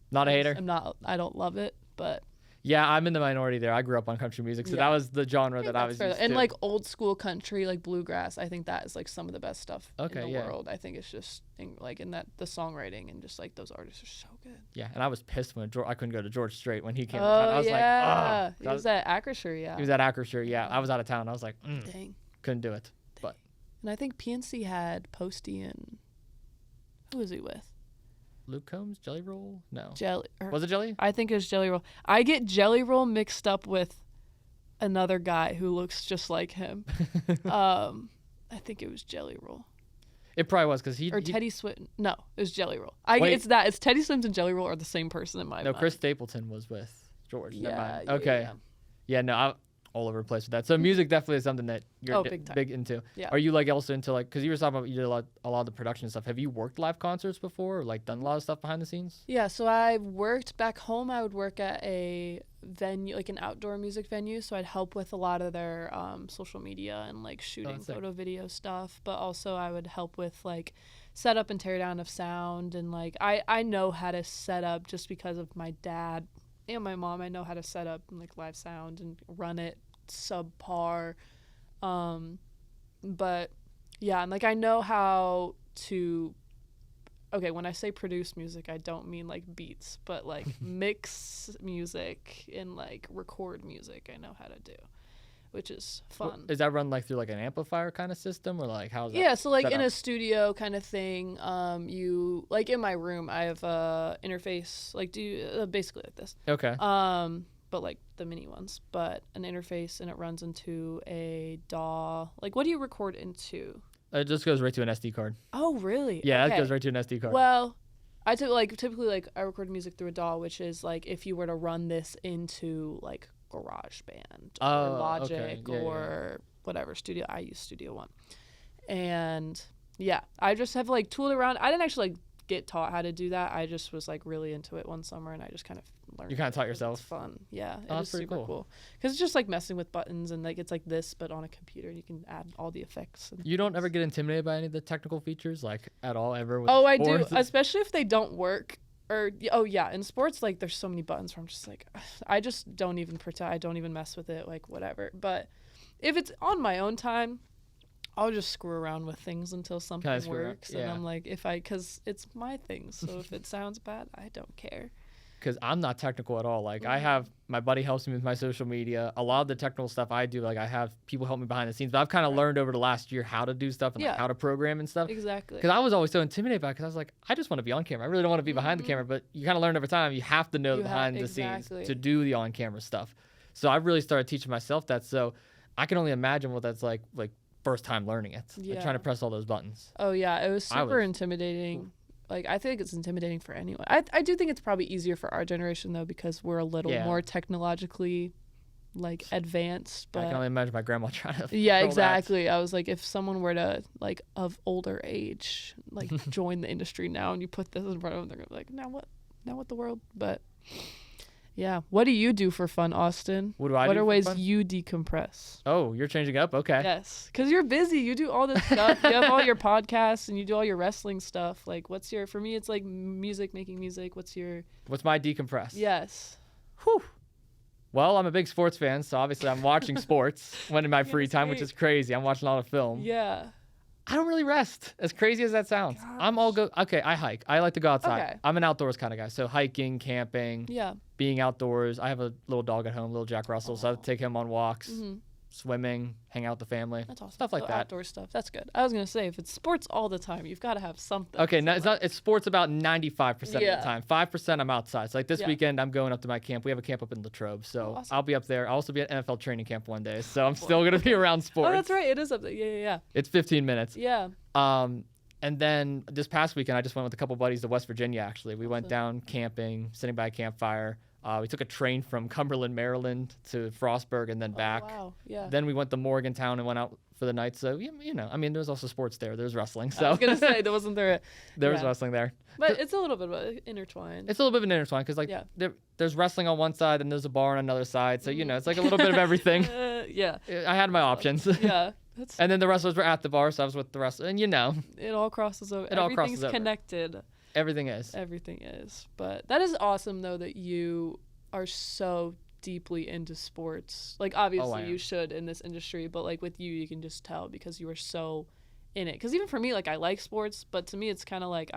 [SPEAKER 1] Not a hater.
[SPEAKER 2] I'm not. I don't love it, but.
[SPEAKER 1] Yeah, I'm in the minority there. I grew up on country music, so that was the genre that I was used to.
[SPEAKER 2] And like old school country, like bluegrass, I think that is like some of the best stuff in the world. I think it's just in that the songwriting and just like those artists are so good.
[SPEAKER 1] Yeah, and I was pissed when I couldn't go to George Strait when he came.
[SPEAKER 2] Oh
[SPEAKER 1] I was
[SPEAKER 2] yeah,
[SPEAKER 1] like, oh.
[SPEAKER 2] He was at Acrisure, yeah.
[SPEAKER 1] He was at Acrisure, yeah. I was out of town. I was like,
[SPEAKER 2] dang,
[SPEAKER 1] couldn't do it. But
[SPEAKER 2] and I think PNC had Posty and who was he with?
[SPEAKER 1] Luke Combs, Jelly Roll? No.
[SPEAKER 2] Was
[SPEAKER 1] it Jelly?
[SPEAKER 2] I think it was Jelly Roll. I get Jelly Roll mixed up with another guy who looks just like him. I think it was Jelly Roll.
[SPEAKER 1] It probably was because
[SPEAKER 2] Teddy Swinton. No, it was Jelly Roll. It's Teddy Swinton and Jelly Roll are the same person in my mind.
[SPEAKER 1] No, Chris Stapleton was with George.
[SPEAKER 2] Yeah.
[SPEAKER 1] Okay. Yeah, no, I'm all over the place with that. So music definitely is something that you're big into.
[SPEAKER 2] Yeah.
[SPEAKER 1] Are you like also into like, because you were talking about you did a lot of the production stuff. Have you worked live concerts before, or like done a lot of stuff behind the scenes?
[SPEAKER 2] Yeah, so I worked back home. I would work at a venue, like an outdoor music venue. So I'd help with a lot of their social media and like shooting photo video stuff. But also I would help with like setup and tear down of sound. And like I know how to set up just because of my dad and my mom. I know how to set up like live sound and run it subpar. But yeah, and like I know how to when I say produce music, I don't mean like beats, but like mix music and like record music. I know how to do, which is fun.
[SPEAKER 1] Is that run like through like an amplifier kind of system, or like how's that?
[SPEAKER 2] Yeah, so like in a studio kind of thing. You like in my room, I have a interface like basically like this.
[SPEAKER 1] Okay.
[SPEAKER 2] But like the mini ones, but an interface, and it runs into a DAW. Like, what do you record into?
[SPEAKER 1] It just goes right to an SD card.
[SPEAKER 2] Oh, really?
[SPEAKER 1] Yeah,
[SPEAKER 2] okay.
[SPEAKER 1] It goes right to an SD card.
[SPEAKER 2] Well, I typically I record music through a DAW, which is like if you were to run this into like GarageBand or Logic or whatever studio. I use Studio One, and yeah, I just have like tooled around. I didn't actually like get taught how to do that. I just was like really into it one summer, and I just kind of learned.
[SPEAKER 1] You kind of taught yourself.
[SPEAKER 2] It's fun, yeah.
[SPEAKER 1] Oh,
[SPEAKER 2] it's super cool because it's just like messing with buttons, and like it's like this but on a computer, and you can add all the effects.
[SPEAKER 1] You don't ever get intimidated by any of the technical features, like at all, ever? With
[SPEAKER 2] I do, especially if they don't work. Or in sports, like there's so many buttons where I'm just like, I just don't even pretend. I don't even mess with it, like whatever. But if it's on my own time, I'll just screw around with things until something works. And I'm like, because it's my thing. So if it sounds bad, I don't care.
[SPEAKER 1] because I'm not technical at all. Like I have my buddy helps me with my social media. A lot of the technical stuff I do, like I have people help me behind the scenes. But I've kind of learned over the last year how to do stuff and like how to program and stuff.
[SPEAKER 2] Exactly.
[SPEAKER 1] Because I was always so intimidated by it because I was like, I just want to be on camera. I really don't want to be behind the camera. But you kind of learn over time. You have to know behind the scenes to do the on-camera stuff. So I've really started teaching myself that. So I can only imagine what that's like first time learning it. Like trying to press all those buttons.
[SPEAKER 2] Oh yeah, it was super intimidating. Like I think it's intimidating for anyone. I do think it's probably easier for our generation though because we're a little more technologically like advanced. But
[SPEAKER 1] I can only imagine my grandma trying to.
[SPEAKER 2] Yeah, exactly. I was like, if someone were to like of older age like join the industry now and you put this in front of them, they're gonna be like, now what? Now what the world? But yeah, what do you do for fun, Austin?
[SPEAKER 1] What do I do?
[SPEAKER 2] What are ways
[SPEAKER 1] fun?
[SPEAKER 2] you decompress?
[SPEAKER 1] Oh, you're changing up? Okay.
[SPEAKER 2] Yes, because you're busy. You do all this stuff. You have all your podcasts and you do all your wrestling stuff. Like, for me, it's like music, making music. What's
[SPEAKER 1] my decompress?
[SPEAKER 2] Yes.
[SPEAKER 1] Whew. Well, I'm a big sports fan, so obviously I'm watching sports when in my free time, which is crazy. I'm watching a lot of film.
[SPEAKER 2] Yeah.
[SPEAKER 1] I don't really rest, as crazy as that sounds. I'm all go. Okay, I hike. I like to go outside. Okay. I'm an outdoors kind of guy, so hiking, camping, being outdoors. I have a little dog at home, little Jack Russell, so I take him on walks, swimming, hang out with the family.
[SPEAKER 2] That's awesome.
[SPEAKER 1] Stuff like that.
[SPEAKER 2] Outdoor stuff. That's good. I was gonna say if it's sports all the time, you've got to have something.
[SPEAKER 1] Okay, no, it's sports about 95% of the time. 5% I'm outside. So like this weekend, I'm going up to my camp. We have a camp up in Latrobe, so I'll be up there. I'll also be at NFL training camp one day, so I'm still gonna be around sports.
[SPEAKER 2] Oh, that's right. It is up there. Yeah.
[SPEAKER 1] It's 15 minutes.
[SPEAKER 2] Yeah.
[SPEAKER 1] And then this past weekend, I just went with a couple buddies to West Virginia, actually. We went down camping, sitting by a campfire. We took a train from Cumberland, Maryland to Frostburg and then back.
[SPEAKER 2] Wow, yeah.
[SPEAKER 1] Then we went to Morgantown and went out for the night. So, you know, I mean, there's also sports there. There's wrestling. So
[SPEAKER 2] I was going to say, there wasn't there.
[SPEAKER 1] There was wrestling there.
[SPEAKER 2] But it's a little bit of an intertwined.
[SPEAKER 1] It's a little bit of an intertwine because, like, there's wrestling on one side and there's a bar on another side. So, you know, it's like a little bit of everything.
[SPEAKER 2] Yeah.
[SPEAKER 1] I had my options.
[SPEAKER 2] Yeah.
[SPEAKER 1] And then the wrestlers were at the bar, so I was with the wrestlers. And, you know.
[SPEAKER 2] It all crosses over.
[SPEAKER 1] Everything's
[SPEAKER 2] connected.
[SPEAKER 1] Everything is.
[SPEAKER 2] Everything is. But that is awesome, though, that you are so deeply into sports. Like, obviously, you should in this industry. But, like, with you can just tell because you are so in it. Because even for me, like, I like sports. But to me, it's kind of like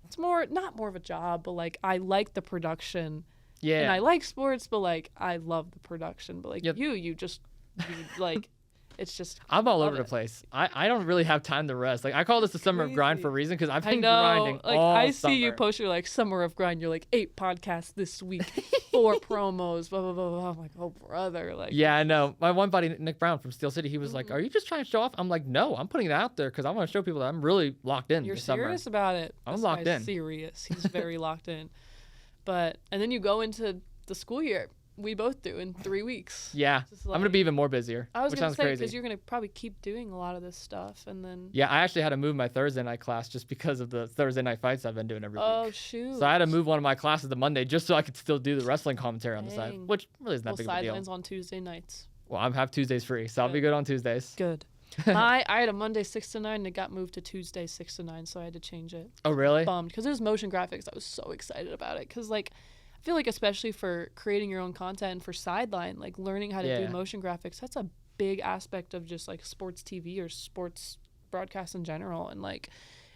[SPEAKER 2] it's not more of a job. But, like, I like the production. Yeah. And I like sports, but, like, I love the production. But, like, you like... It's just
[SPEAKER 1] I'm all over the place. I don't really have time to rest. Like I call this the summer of grind for a reason because I've been grinding all
[SPEAKER 2] I see
[SPEAKER 1] summer.
[SPEAKER 2] you post your like summer of grind. You're like 8 podcasts this week, 4 promos, blah blah blah blah. I'm like, oh brother, like.
[SPEAKER 1] Yeah, I know. My one buddy Nick Brown from Steel City, he was like, "Are you just trying to show off?" I'm like, "No, I'm putting it out there because I want to show people that I'm really locked in."
[SPEAKER 2] You're
[SPEAKER 1] this
[SPEAKER 2] serious
[SPEAKER 1] summer.
[SPEAKER 2] About it.
[SPEAKER 1] I'm locked in.
[SPEAKER 2] Serious. He's very locked in. And then you go into the school year. We both do in 3 weeks.
[SPEAKER 1] Yeah, like, I'm gonna be even more busier.
[SPEAKER 2] I was
[SPEAKER 1] which
[SPEAKER 2] gonna
[SPEAKER 1] sounds
[SPEAKER 2] say
[SPEAKER 1] crazy
[SPEAKER 2] because you're gonna probably keep doing a lot of this stuff, and then.
[SPEAKER 1] Yeah, I actually had to move my Thursday night class just because of the Thursday night fights I've been doing every week.
[SPEAKER 2] Oh shoot!
[SPEAKER 1] So I had to move one of my classes to Monday just so I could still do the wrestling commentary on the side, which really isn't that big of a deal.
[SPEAKER 2] Sidelines on Tuesday nights.
[SPEAKER 1] Well, I have Tuesdays free, so I'll be good on Tuesdays.
[SPEAKER 2] Good. I had a Monday 6 to 9 and it got moved to Tuesday 6 to 9, so I had to change it.
[SPEAKER 1] Oh really?
[SPEAKER 2] Bummed because it was motion graphics. I was so excited about it because like. I feel like especially for creating your own content and for Sideline, like learning how to do motion graphics, that's a big aspect of just like sports TV or sports broadcast in general. And like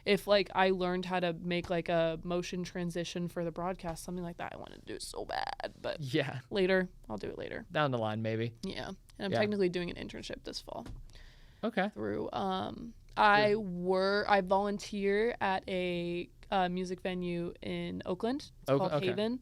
[SPEAKER 2] if like I learned how to make like a motion transition for the broadcast, something like that, I wanted to do it so bad. But later, I'll do it later.
[SPEAKER 1] Down the line, maybe.
[SPEAKER 2] Yeah. And I'm technically doing an internship this fall.
[SPEAKER 1] Okay.
[SPEAKER 2] Through I volunteer at a music venue in Oakland. It's called Haven.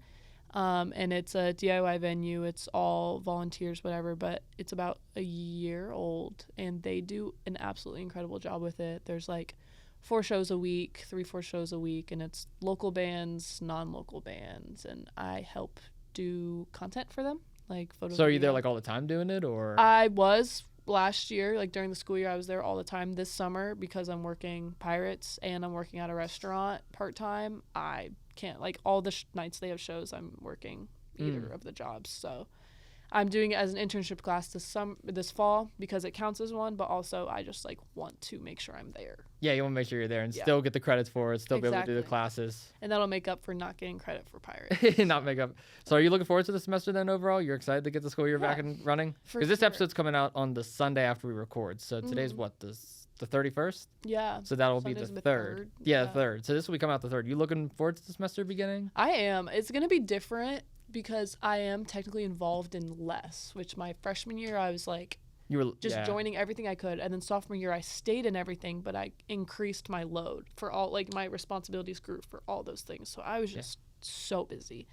[SPEAKER 2] And it's a DIY venue. It's all volunteers, whatever, but it's about a year old, and they do an absolutely incredible job with it. There's like 4 shows a week, 3-4 shows a week, and it's local bands, non-local bands, and I help do content for them, like photo.
[SPEAKER 1] So are you there like all the time doing it, or?
[SPEAKER 2] I was last year, like during the school year, I was there all the time. This summer, because I'm working Pirates and I'm working at a restaurant part-time, I can't, like all the nights they have shows, I'm working either of the jobs. So I'm doing it as an internship class this fall because it counts as one, but also I just like want to make sure I'm there.
[SPEAKER 1] Yeah, you want to make sure you're there and still get the credits for it, still be able to do the classes.
[SPEAKER 2] And that'll make up for not getting credit for Pirates.
[SPEAKER 1] Not make up. So are you looking forward to the semester then overall? You're excited to get the school year back and running? Because this episode's coming out on the Sunday after we record. So today's what, the the 31st.
[SPEAKER 2] Yeah.
[SPEAKER 1] So that'll be
[SPEAKER 2] Sunday's
[SPEAKER 1] the 3rd. Yeah, the 3rd. So this will be coming out the 3rd. You looking forward to the semester beginning?
[SPEAKER 2] I am. It's going to be different because I am technically involved in less, which my freshman year I was like
[SPEAKER 1] You were
[SPEAKER 2] just joining everything I could. And then sophomore year I stayed in everything, but I increased my load for all, like my responsibilities grew for all those things. So I was just so busy.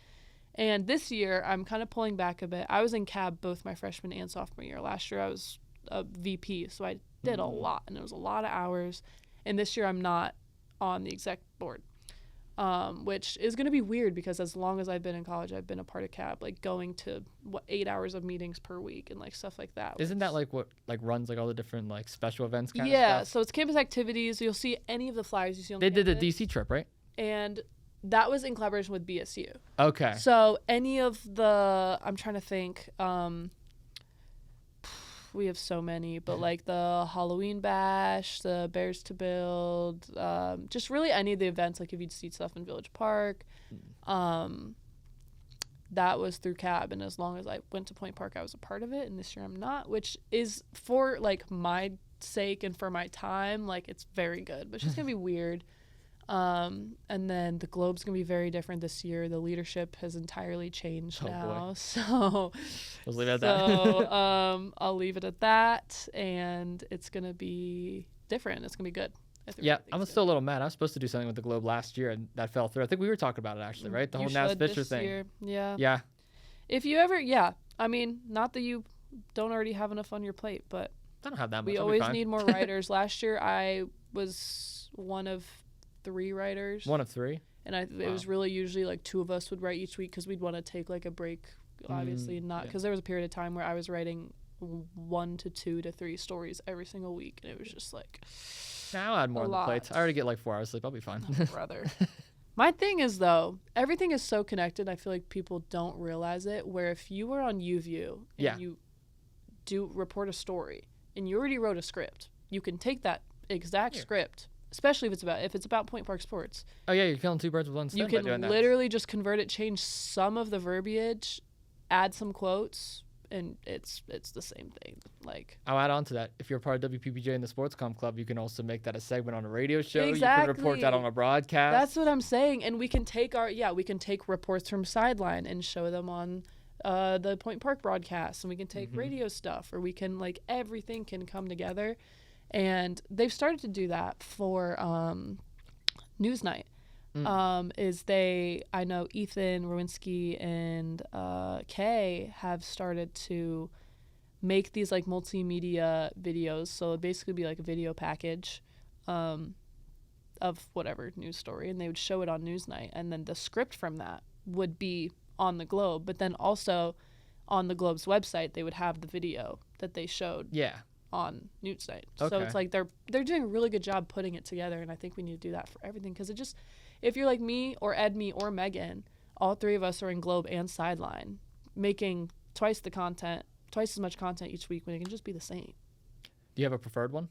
[SPEAKER 2] And this year I'm kind of pulling back a bit. I was in cab both my freshman and sophomore year. Last year I was a VP, so I did a lot, and it was a lot of hours. And this year I'm not on the exec board, which is going to be weird because as long as I've been in college, I've been a part of CAB, like going to 8 hours of meetings per week and like stuff like that.
[SPEAKER 1] Isn't that like what like runs like all the different like special events kind of
[SPEAKER 2] Yeah,
[SPEAKER 1] stuff?
[SPEAKER 2] so it's campus activities. You'll see any of the flyers you see on
[SPEAKER 1] They
[SPEAKER 2] campus.
[SPEAKER 1] did the DC trip, right?
[SPEAKER 2] And that was in collaboration with BSU.
[SPEAKER 1] Okay.
[SPEAKER 2] So any of the, I'm trying to think, we have so many, but like the Halloween Bash, the Bears to Build, just really any of the events, like if you'd see stuff in Village Park, that was through CAB. And as long as I went to Point Park, I was a part of it. And this year I'm not, which is for like my sake and for my time, like it's very good, but it's just going to be weird. And then the Globe's going to be very different this year. The leadership has entirely changed now.
[SPEAKER 1] Boy.
[SPEAKER 2] So
[SPEAKER 1] Let's leave it at that.
[SPEAKER 2] I'll leave it at that. And it's going to be different. It's going to be good.
[SPEAKER 1] Yeah, I'm still a little mad. I was supposed to do something with the Globe last year, and that fell through. I think we were talking about it, actually, right? The whole Naz Fisher thing.
[SPEAKER 2] Year. Yeah.
[SPEAKER 1] Yeah.
[SPEAKER 2] If you ever, yeah. I mean, not that you don't already have enough on your plate, but
[SPEAKER 1] I don't have that much.
[SPEAKER 2] we always need more writers. Last year, I was one of 3 writers.
[SPEAKER 1] One of 3?
[SPEAKER 2] And it was really usually like 2 of us would write each week because we'd want to take like a break, obviously, not because there was a period of time where I was writing 1 to 2 to 3 stories every single week, and it was just like
[SPEAKER 1] now I'll add more on the plates. I already get like 4 hours sleep. I'll be fine.
[SPEAKER 2] Oh, brother. My thing is though, everything is so connected. I feel like people don't realize it. Where if you were on UView and you do report a story and you already wrote a script, you can take that exact script. Especially if it's about Point Park Sports.
[SPEAKER 1] Oh yeah, you're killing 2 birds with one stone.
[SPEAKER 2] You can literally just convert it, change some of the verbiage, add some quotes, and it's the same thing. Like
[SPEAKER 1] I'll add on to that. If you're part of WPPJ in the Sports Comm Club, you can also make that a segment on a radio show.
[SPEAKER 2] Exactly.
[SPEAKER 1] You can report that on a broadcast.
[SPEAKER 2] That's what I'm saying. And we can take reports from Sideline and show them on the Point Park broadcast, and we can take radio stuff, or we can like everything can come together. And they've started to do that for Newsnight. I know Ethan Rowinski and Kay have started to make these like multimedia videos. So it'd basically be like a video package of whatever news story, and they would show it on Newsnight. And then the script from that would be on the Globe. But then also on the Globe's website, they would have the video that they showed. Yeah. On Newsnight. Okay. So it's like they're doing a really good job putting it together, and I think we need to do that for everything, because it just, if you're like me or Edme or Megan, all 3 of us are in Globe and Sideline, making twice as much content each week when it can just be the same.
[SPEAKER 1] Do you have a preferred one?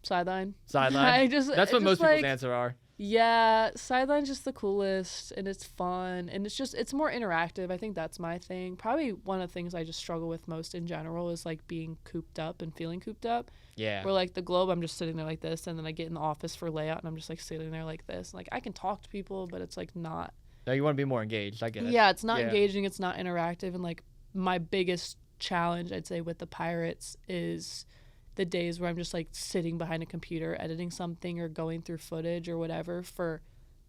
[SPEAKER 2] Sideline.
[SPEAKER 1] That's what most people's answer are.
[SPEAKER 2] Yeah, Sideline's just the coolest, and it's fun, and it's more interactive. I think that's my thing. Probably one of the things I just struggle with most in general is like being cooped up and feeling cooped up. Yeah. Where like the Globe, I'm just sitting there like this, and then I get in the office for layout, and I'm just like sitting there like this. Like I can talk to people, but it's like not.
[SPEAKER 1] No, you want to be more engaged. I get it.
[SPEAKER 2] Yeah, it's not engaging. It's not interactive, and like my biggest challenge, I'd say, with the Pirates is the days where I'm just like sitting behind a computer editing something or going through footage or whatever for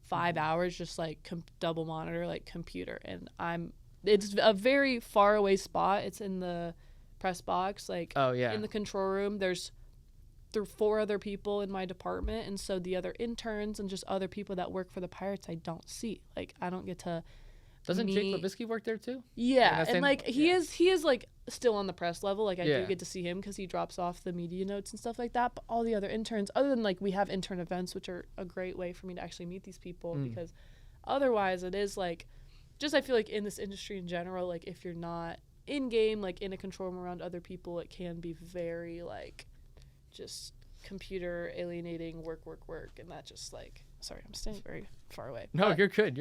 [SPEAKER 2] 5 hours, just like double monitor, like computer. And it's a very far away spot. It's in the press box, like in the control room. There's 4 other people in my department. And so the other interns and just other people that work for the Pirates, I don't see. Like I don't get to.
[SPEAKER 1] Doesn't Jake Levinsky work there too?
[SPEAKER 2] Yeah, and like he is like still on the press level. Like I do get to see him because he drops off the media notes and stuff like that. But all the other interns, other than like we have intern events, which are a great way for me to actually meet these people, because otherwise it is like, just I feel like in this industry in general, like if you're not in game, like in a control room around other people, it can be very like just computer alienating, work, and that just like. Sorry, I'm standing very far away.
[SPEAKER 1] No, you're good.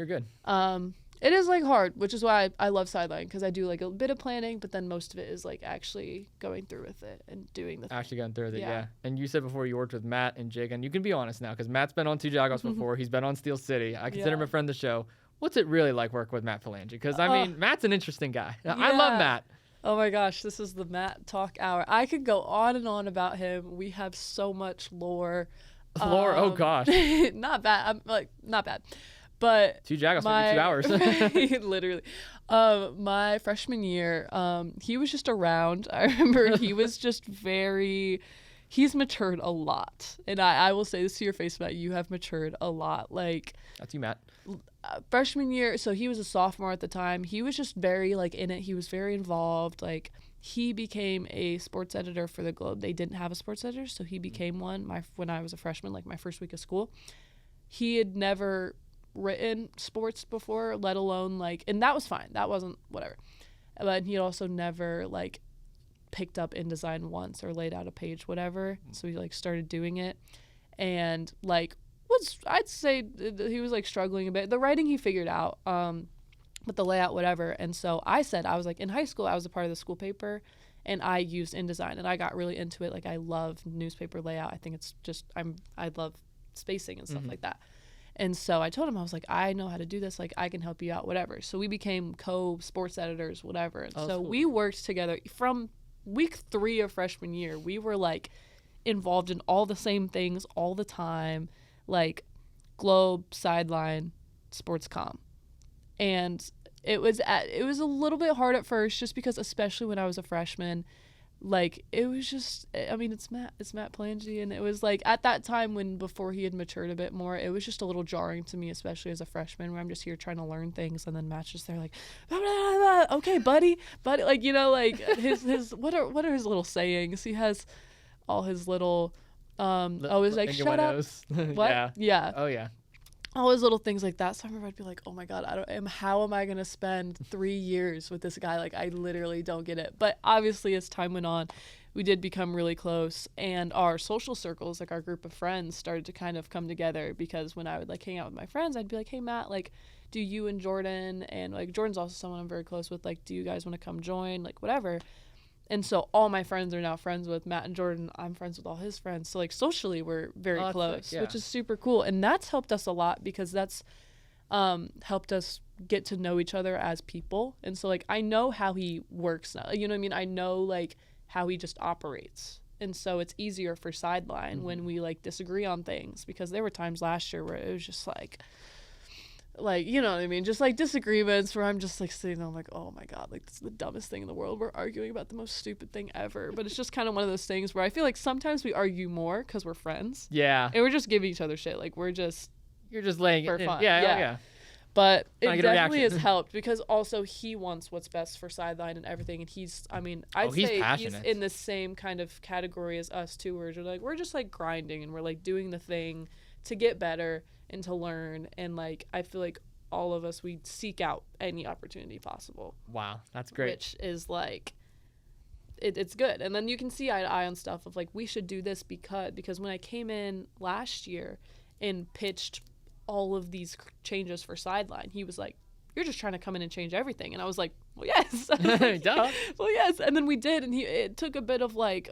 [SPEAKER 2] It is like hard, which is why I love sideline, because I do like a bit of planning, but then most of it is like actually going through with it and doing the thing.
[SPEAKER 1] Actually going through with it,
[SPEAKER 2] Yeah.
[SPEAKER 1] yeah. And you said before you worked with Matt and Jake, and you can be honest now because Matt's been on 2 Jagoffs before. He's been on Steel City. I consider him a friend of the show. What's it really like working with Matt Phalange? Because, I mean, Matt's an interesting guy. I love Matt.
[SPEAKER 2] Oh my gosh, this is the Matt talk hour. I could go on and on about him. We have so much lore.
[SPEAKER 1] Oh gosh.
[SPEAKER 2] Not bad. I'm like, not bad. But
[SPEAKER 1] 2 Jagoffs, maybe 2 hours.
[SPEAKER 2] Right, literally. My freshman year, he was just around. I remember he was just he's matured a lot. And I will say this to your face, Matt, you have matured a lot. Like,
[SPEAKER 1] That's you, Matt.
[SPEAKER 2] Freshman year, so he was a sophomore at the time. He was just very like in it. He was very involved. Like, he became a sports editor for the Globe. They didn't have a sports editor, so he became one when I was a freshman, like my first week of school. He had never written sports before, let alone like, and that was fine. That wasn't whatever. But he also never like picked up InDesign once or laid out a page, whatever. So he like started doing it, and like I'd say he was like struggling a bit. The writing he figured out, but the layout, whatever. And so I was like, in high school, I was a part of the school paper, and I used InDesign, and I got really into it. Like, I love newspaper layout. I think it's just, I love spacing and stuff like that. And so I told him, I was like, I know how to do this. Like, I can help you out, whatever. So we became co-sports editors, whatever. And so
[SPEAKER 1] cool.
[SPEAKER 2] We worked together from week 3 of freshman year. We were like involved in all the same things all the time, like Globe, Sideline, Sports Comm. And it was a little bit hard at first, just because, especially when I was a freshman, like, it was just, I mean, it's Matt Phalange, and it was like, at that time before he had matured a bit more, it was just a little jarring to me, especially as a freshman, where I'm just here trying to learn things, and then Matt's just there like, blah, blah, blah, blah. Okay, buddy, like, you know, like his what are his little sayings? He has all his little always like, shut up. What? Yeah.
[SPEAKER 1] Oh yeah.
[SPEAKER 2] All his little things like that. So I remember I'd be like, oh my God, how am I going to spend 3 years with this guy? Like, I literally don't get it. But obviously, as time went on, we did become really close, and our social circles, like our group of friends, started to kind of come together, because when I would like hang out with my friends, I'd be like, hey Matt, like, do you and Jordan, and like Jordan's also someone I'm very close with, like, do you guys want to come join? Like, whatever. And so all my friends are now friends with Matt and Jordan. I'm friends with all his friends. So, like, socially, we're very close, which is super cool. And that's helped us a lot, because that's helped us get to know each other as people. And so, like, I know how he works now. You know what I mean? I know, like, how he just operates. And so it's easier for Sideline when we, like, disagree on things. Because there were times last year where it was just, like, you know what I mean? Just, like, disagreements where I'm just, like, sitting there, I'm like, oh, my God, like, this is the dumbest thing in the world. We're arguing about the most stupid thing ever. But it's just kind of one of those things where I feel like sometimes we argue more because we're friends.
[SPEAKER 1] Yeah.
[SPEAKER 2] And we're just giving each other shit. Like, you're just laying
[SPEAKER 1] it
[SPEAKER 2] for fun.
[SPEAKER 1] Yeah.
[SPEAKER 2] But it definitely has helped, because also he wants what's best for Sideline and everything. And he's, I mean, I'd say he's in the same kind of category as us, too, where we're just, like, grinding, and we're, like, doing the thing to get better and to learn. And, like, I feel like all of us, we seek out any opportunity possible.
[SPEAKER 1] Wow, that's great.
[SPEAKER 2] Which is, like, it's good. And then you can see eye to eye on stuff of, like, we should do this because when I came in last year and pitched all of these changes for Sideline, he was like, you're just trying to come in and change everything. And I was like, well, yes. Like,
[SPEAKER 1] duh.
[SPEAKER 2] Well, yes. And then we did, and it took a bit of like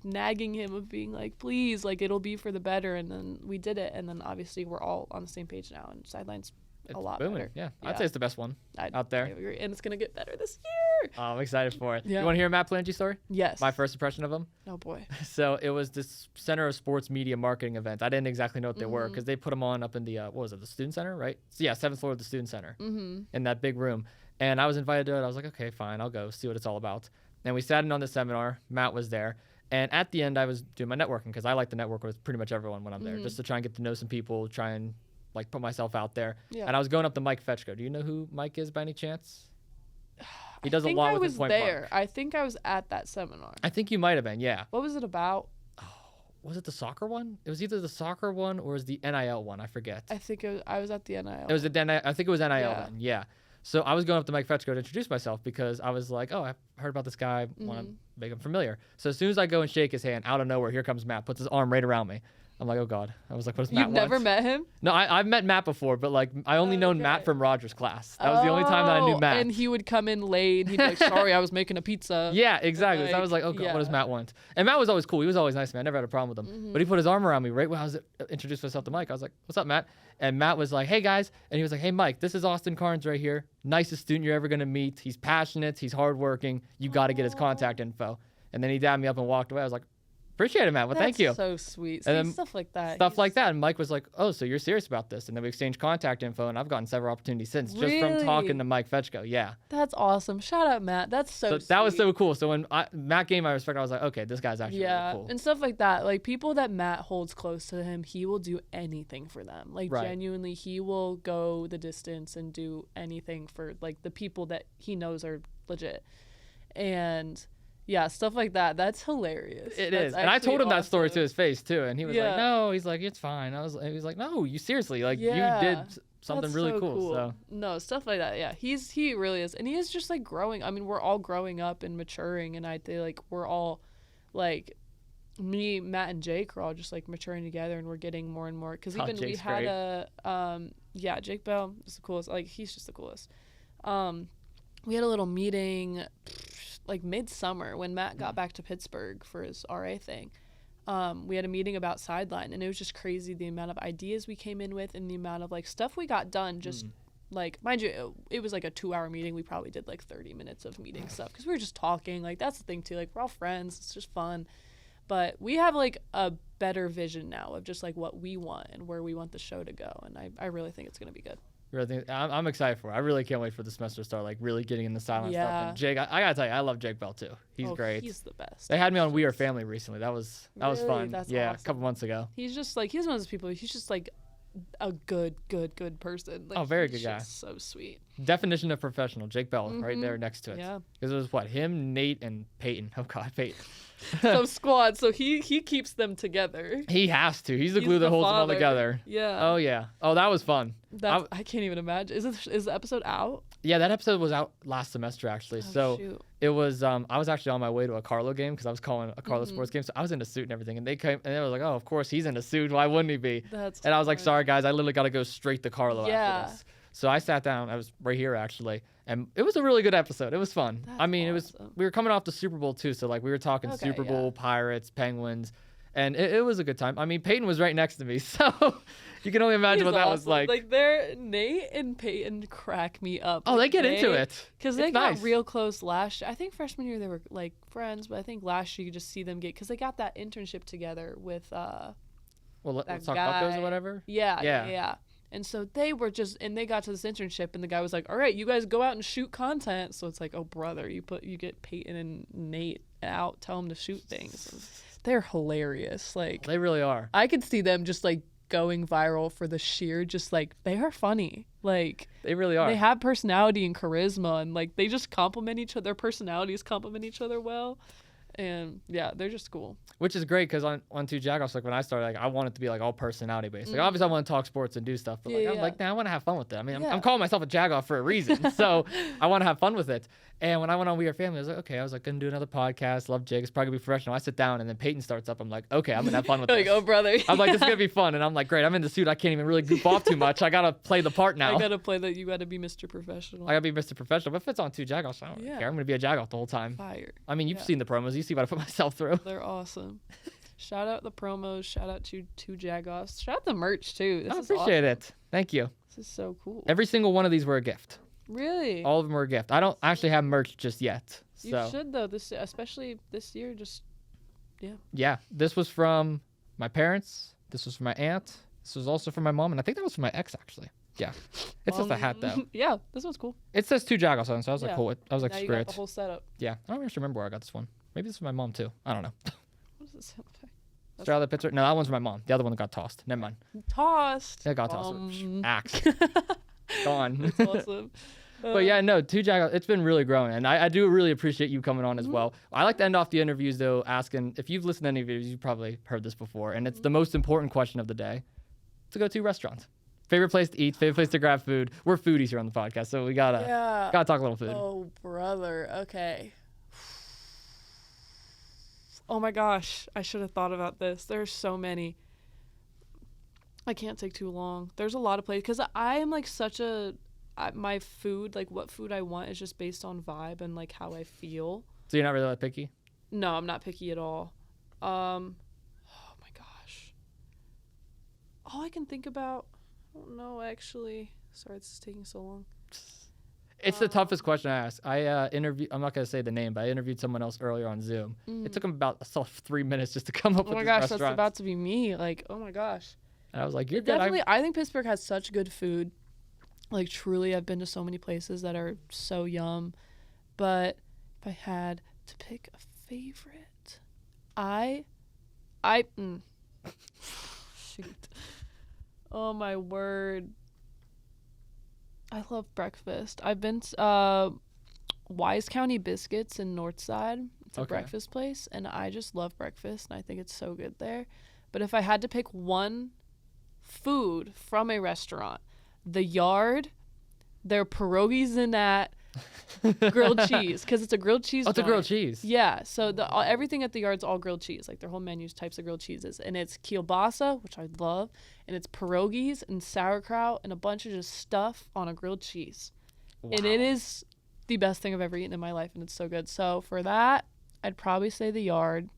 [SPEAKER 2] nagging him, of being like, please, like, it'll be for the better. And then we did it, and then obviously we're all on the same page now, and Sideline's a lot
[SPEAKER 1] booming.
[SPEAKER 2] better.
[SPEAKER 1] Yeah, I'd say it's the best one out there.
[SPEAKER 2] I agree. And it's gonna get better this year.
[SPEAKER 1] Oh, I'm excited for it.
[SPEAKER 2] Yeah.
[SPEAKER 1] You want to hear a Matt Phalange story?
[SPEAKER 2] Yes.
[SPEAKER 1] My first impression of him?
[SPEAKER 2] Oh boy.
[SPEAKER 1] So it was this Center of Sports Media Marketing event. I didn't exactly know what they were, because they put them on up in the what was it, the Student Center, right? So yeah, 7th floor of the Student Center, in that big room. And I was invited to it. I was like, okay, fine, I'll go see what it's all about. And we sat in on the seminar. Matt was there. And at the end, I was doing my networking, because I like to network with pretty much everyone when I'm there, just to try and get to know some people, try and like put myself out there. Yeah. And I was going up to Mike Fetchko. Do you know who Mike is by any chance? He does a lot with Point Park.
[SPEAKER 2] I think I was at that seminar.
[SPEAKER 1] I think you might have been, yeah.
[SPEAKER 2] What was it about?
[SPEAKER 1] Oh, was it the soccer one? It was either the soccer one or it was the NIL one. I forget.
[SPEAKER 2] I think I was at the NIL.
[SPEAKER 1] It was I think it was NIL then, yeah. So I was going up to Mike Fetchko to introduce myself, because I was like, oh, I've heard about this guy, want to make him familiar. So as soon as I go and shake his hand, out of nowhere, here comes Matt, puts his arm right around me. I'm like, oh God. I was like, what does Matt
[SPEAKER 2] You've
[SPEAKER 1] want?
[SPEAKER 2] never met him?
[SPEAKER 1] No, I've met Matt before, but like I only known Matt
[SPEAKER 2] Okay.
[SPEAKER 1] from Roger's class. That was the only time that I knew Matt.
[SPEAKER 2] And he would come in late and he'd be like, sorry, I was making a pizza.
[SPEAKER 1] Yeah, exactly.
[SPEAKER 2] Like,
[SPEAKER 1] So I was like, oh God, what does
[SPEAKER 2] yeah.
[SPEAKER 1] Matt want? And Matt was always cool. He was always nice to me. I never had a problem with him.
[SPEAKER 2] Mm-hmm.
[SPEAKER 1] But he put his arm around me right when I was introduced myself to Mike. I was like, what's up, Matt? And Matt was like, hey guys. And he was like, hey Mike, this is Austin Carnes right here. Nicest student you're ever gonna meet. He's passionate. He's hardworking. You got to get his contact info. And then he dabbed me up and walked away. I was like, appreciate it, Matt. Well, thank you.
[SPEAKER 2] That's so sweet.
[SPEAKER 1] And
[SPEAKER 2] See,
[SPEAKER 1] then
[SPEAKER 2] stuff like that.
[SPEAKER 1] Stuff like that. And Mike was like, oh, so you're serious about this? And then we exchanged contact info, and I've gotten several opportunities since just from
[SPEAKER 2] Really?
[SPEAKER 1] talking to Mike Fetchko. Yeah.
[SPEAKER 2] That's awesome. Shout out, Matt. That's so
[SPEAKER 1] So
[SPEAKER 2] sweet.
[SPEAKER 1] that was so cool. So when Matt gave my respect, I was like, okay, this guy's actually
[SPEAKER 2] Yeah,
[SPEAKER 1] really cool.
[SPEAKER 2] and stuff like that. Like people that Matt holds close to him, he will do anything for them. Like
[SPEAKER 1] Right.
[SPEAKER 2] genuinely, he will go the distance and do anything for like the people that he knows are legit. And yeah, stuff like that. That's hilarious.
[SPEAKER 1] It
[SPEAKER 2] That's
[SPEAKER 1] is. And I told him
[SPEAKER 2] actually
[SPEAKER 1] that story to
[SPEAKER 2] awesome.
[SPEAKER 1] his face too. And he was
[SPEAKER 2] Yeah.
[SPEAKER 1] like, no, he's like, it's fine. He was like, no, you seriously, like
[SPEAKER 2] Yeah.
[SPEAKER 1] you did something
[SPEAKER 2] That's
[SPEAKER 1] really
[SPEAKER 2] so
[SPEAKER 1] cool. So
[SPEAKER 2] No, stuff like that. Yeah, he really is, and he is just like growing. I mean, we're all growing up and maturing, and I feel like we're all like me, Matt, and Jake are all just like maturing together, and we're getting more and more. Because even we
[SPEAKER 1] Jake's
[SPEAKER 2] had
[SPEAKER 1] great.
[SPEAKER 2] yeah, Jake Bell is the coolest. Like he's just the coolest. We had a little meeting like midsummer when Matt got back to Pittsburgh for his RA thing. We had a meeting about sideline, and it was just crazy the amount of ideas we came in with and the amount of like stuff we got done. Just like, mind you, it was like a 2-hour meeting. We probably did like 30 minutes of meeting stuff because we were just talking. Like that's the thing too. Like we're all friends. It's just fun. But we have like a better vision now of just like what we want and where we want the show to go. And I really think it's gonna be good.
[SPEAKER 1] I'm excited for it. I really can't wait for the semester to start, like really getting in the silent stuff.
[SPEAKER 2] Yeah.
[SPEAKER 1] And Jake, I gotta tell you, I love Jake Bell too. He's great.
[SPEAKER 2] He's the best.
[SPEAKER 1] They had me on We Are Family recently. That was
[SPEAKER 2] Really?
[SPEAKER 1] fun.
[SPEAKER 2] That's
[SPEAKER 1] yeah,
[SPEAKER 2] awesome.
[SPEAKER 1] a couple months ago.
[SPEAKER 2] He's just like, he's one of those people. He's just like a good person. Like,
[SPEAKER 1] Very
[SPEAKER 2] he's
[SPEAKER 1] good guy.
[SPEAKER 2] just so sweet.
[SPEAKER 1] Definition of professional, Jake Bell, right there next to it.
[SPEAKER 2] Yeah.
[SPEAKER 1] Because it was what, him, Nate, and Peyton. Oh God, Peyton.
[SPEAKER 2] So squad. So he keeps them together.
[SPEAKER 1] He has to. He's the glue
[SPEAKER 2] He's
[SPEAKER 1] that
[SPEAKER 2] the
[SPEAKER 1] holds them all
[SPEAKER 2] father.
[SPEAKER 1] together.
[SPEAKER 2] Yeah.
[SPEAKER 1] Oh yeah. Oh, that was fun.
[SPEAKER 2] I can't even imagine. Is the episode out?
[SPEAKER 1] Yeah, that episode was out last semester actually.
[SPEAKER 2] Oh,
[SPEAKER 1] So
[SPEAKER 2] shoot.
[SPEAKER 1] it was. I was actually on my way to a Carlo game because I was calling a Carlo
[SPEAKER 2] Mm-hmm.
[SPEAKER 1] sports game. So I was in a suit and everything, and they came and they were like, "Oh, of course he's in a suit. Why wouldn't he be?" And I was like,
[SPEAKER 2] hilarious.
[SPEAKER 1] "Sorry guys, I literally got to go straight to Carlo
[SPEAKER 2] Yeah.
[SPEAKER 1] after this." So I sat down. I was right here actually, and it was a really good episode. It was fun.
[SPEAKER 2] That's
[SPEAKER 1] I mean,
[SPEAKER 2] awesome.
[SPEAKER 1] we were coming off the Super Bowl too, so like we were talking
[SPEAKER 2] Okay,
[SPEAKER 1] Super
[SPEAKER 2] yeah.
[SPEAKER 1] Bowl, Pirates, Penguins, and it was a good time. I mean, Peyton was right next to me, so you can only imagine
[SPEAKER 2] He's
[SPEAKER 1] what that was
[SPEAKER 2] awesome.
[SPEAKER 1] like.
[SPEAKER 2] Like Nate and Peyton crack me up.
[SPEAKER 1] Oh, they get into it.
[SPEAKER 2] Because they
[SPEAKER 1] It's
[SPEAKER 2] got
[SPEAKER 1] nice.
[SPEAKER 2] real close last year. I think freshman year they were like friends, but I think last year you just see them get, because they got that internship together with
[SPEAKER 1] Well,
[SPEAKER 2] that
[SPEAKER 1] let's talk Buckos
[SPEAKER 2] guy.
[SPEAKER 1] or whatever.
[SPEAKER 2] Yeah. And so they were just, and they got to this internship, and the guy was like, "All right, you guys go out and shoot content." So it's like, "Oh brother, you get Peyton and Nate out, tell them to shoot things." And they're hilarious. Like
[SPEAKER 1] They really are.
[SPEAKER 2] I could see them just like going viral for the sheer, just like they are funny. Like
[SPEAKER 1] They really are.
[SPEAKER 2] they have personality and charisma, and like they just complement each other. Their personalities complement each other well. And yeah, they're just cool.
[SPEAKER 1] Which is great because on Two Jagoffs, like when I started, like I want it to be like all personality based. Like obviously I want to talk sports and do stuff, but like
[SPEAKER 2] Yeah,
[SPEAKER 1] I'm
[SPEAKER 2] yeah.
[SPEAKER 1] like, nah, I want to have fun with it. I mean,
[SPEAKER 2] Yeah.
[SPEAKER 1] I'm calling myself a Jagoff for a reason, so I want to have fun with it. And when I went on We Are Family, I was like, okay, I was like gonna do another podcast. Love Jake. It's probably gonna be professional. I sit down and then Peyton starts up. I'm like, okay, I'm gonna have fun with
[SPEAKER 2] You're
[SPEAKER 1] this.
[SPEAKER 2] like, "Oh brother."
[SPEAKER 1] I'm like, this is gonna be fun. And I'm like, great. I'm in the suit. I can't even really goof off too much. I gotta play the part now.
[SPEAKER 2] I gotta play that. You gotta be Mr. Professional.
[SPEAKER 1] I gotta be Mr. Professional. But if it's on Two Jagoffs, I don't
[SPEAKER 2] Yeah.
[SPEAKER 1] care. I'm gonna be a Jagoff the whole time.
[SPEAKER 2] Fire.
[SPEAKER 1] I mean, you've
[SPEAKER 2] Yeah.
[SPEAKER 1] seen the promos. You see what I put myself through.
[SPEAKER 2] They're awesome. Shout out the promos. Shout out to Jagoffs. Shout out the merch too. This
[SPEAKER 1] I
[SPEAKER 2] is
[SPEAKER 1] appreciate
[SPEAKER 2] awesome.
[SPEAKER 1] it. Thank you.
[SPEAKER 2] This is so cool.
[SPEAKER 1] Every single one of these were a gift.
[SPEAKER 2] Really?
[SPEAKER 1] All of them were a gift. I don't actually have merch just yet.
[SPEAKER 2] You
[SPEAKER 1] So
[SPEAKER 2] should though. Especially this year. Just
[SPEAKER 1] yeah, this was from my parents. This was from my aunt. This was also from my mom, and I think that was from my ex actually. Yeah, it's just a hat though.
[SPEAKER 2] Yeah, this one's cool.
[SPEAKER 1] It says Two Jagoffs on it, so I was like,
[SPEAKER 2] Yeah.
[SPEAKER 1] cool. I was like,
[SPEAKER 2] Now you
[SPEAKER 1] screw
[SPEAKER 2] got
[SPEAKER 1] it.
[SPEAKER 2] the whole setup.
[SPEAKER 1] Yeah, I don't even remember where I got this one. Maybe this was my mom too. I don't know.
[SPEAKER 2] What does it sound like?
[SPEAKER 1] Straight out of the picture. No, that one's my mom. The other one got tossed. Never mind.
[SPEAKER 2] Tossed.
[SPEAKER 1] It got tossed. Axe. Gone.
[SPEAKER 2] That's awesome.
[SPEAKER 1] But yeah, no, Two Jagoffs, it's been really growing. And I do really appreciate you coming on as well. I like to end off the interviews, though, asking, if you've listened to any of these, you've probably heard this before. And it's the most important question of the day. To go to restaurants. Favorite place to eat, favorite place to grab food. We're foodies here on the podcast, so we gotta talk a little food.
[SPEAKER 2] Oh, brother. Okay. Oh my gosh, I should have thought about this. There's so many. I can't take too long. There's a lot of places because I am like my food, like what food I want is just based on vibe and like how I feel.
[SPEAKER 1] So you're not really that picky?
[SPEAKER 2] No, I'm not picky at all. Oh my gosh. All I can think about, I don't know actually. Sorry, this is taking so long.
[SPEAKER 1] It's the toughest question I ask. I'm not going to say the name, but I interviewed someone else earlier on Zoom. It took him about a solid 3 minutes just to come up with this restaurant.
[SPEAKER 2] Oh my gosh, that's about to be me. Like, oh my gosh.
[SPEAKER 1] And I was like, you're good.
[SPEAKER 2] Definitely, I think Pittsburgh has such good food. Like, truly, I've been to so many places that are so yum. But if I had to pick a favorite, shoot. Oh my word. I love breakfast. I've been Wise County Biscuits in Northside. It's a breakfast place, and I just love breakfast, and I think it's so good there. But if I had to pick one food from a restaurant, the Yard, their pierogies in that grilled cheese, because it's a grilled cheese.
[SPEAKER 1] Oh, it's a grilled cheese.
[SPEAKER 2] Yeah, so everything at the Yard's all grilled cheese. Like their whole menu's types of grilled cheeses, and it's kielbasa, which I love, and it's pierogies and sauerkraut and a bunch of just stuff on a grilled cheese. Wow. And it is the best thing I've ever eaten in my life, and it's so good. So for that, I'd probably say the Yard.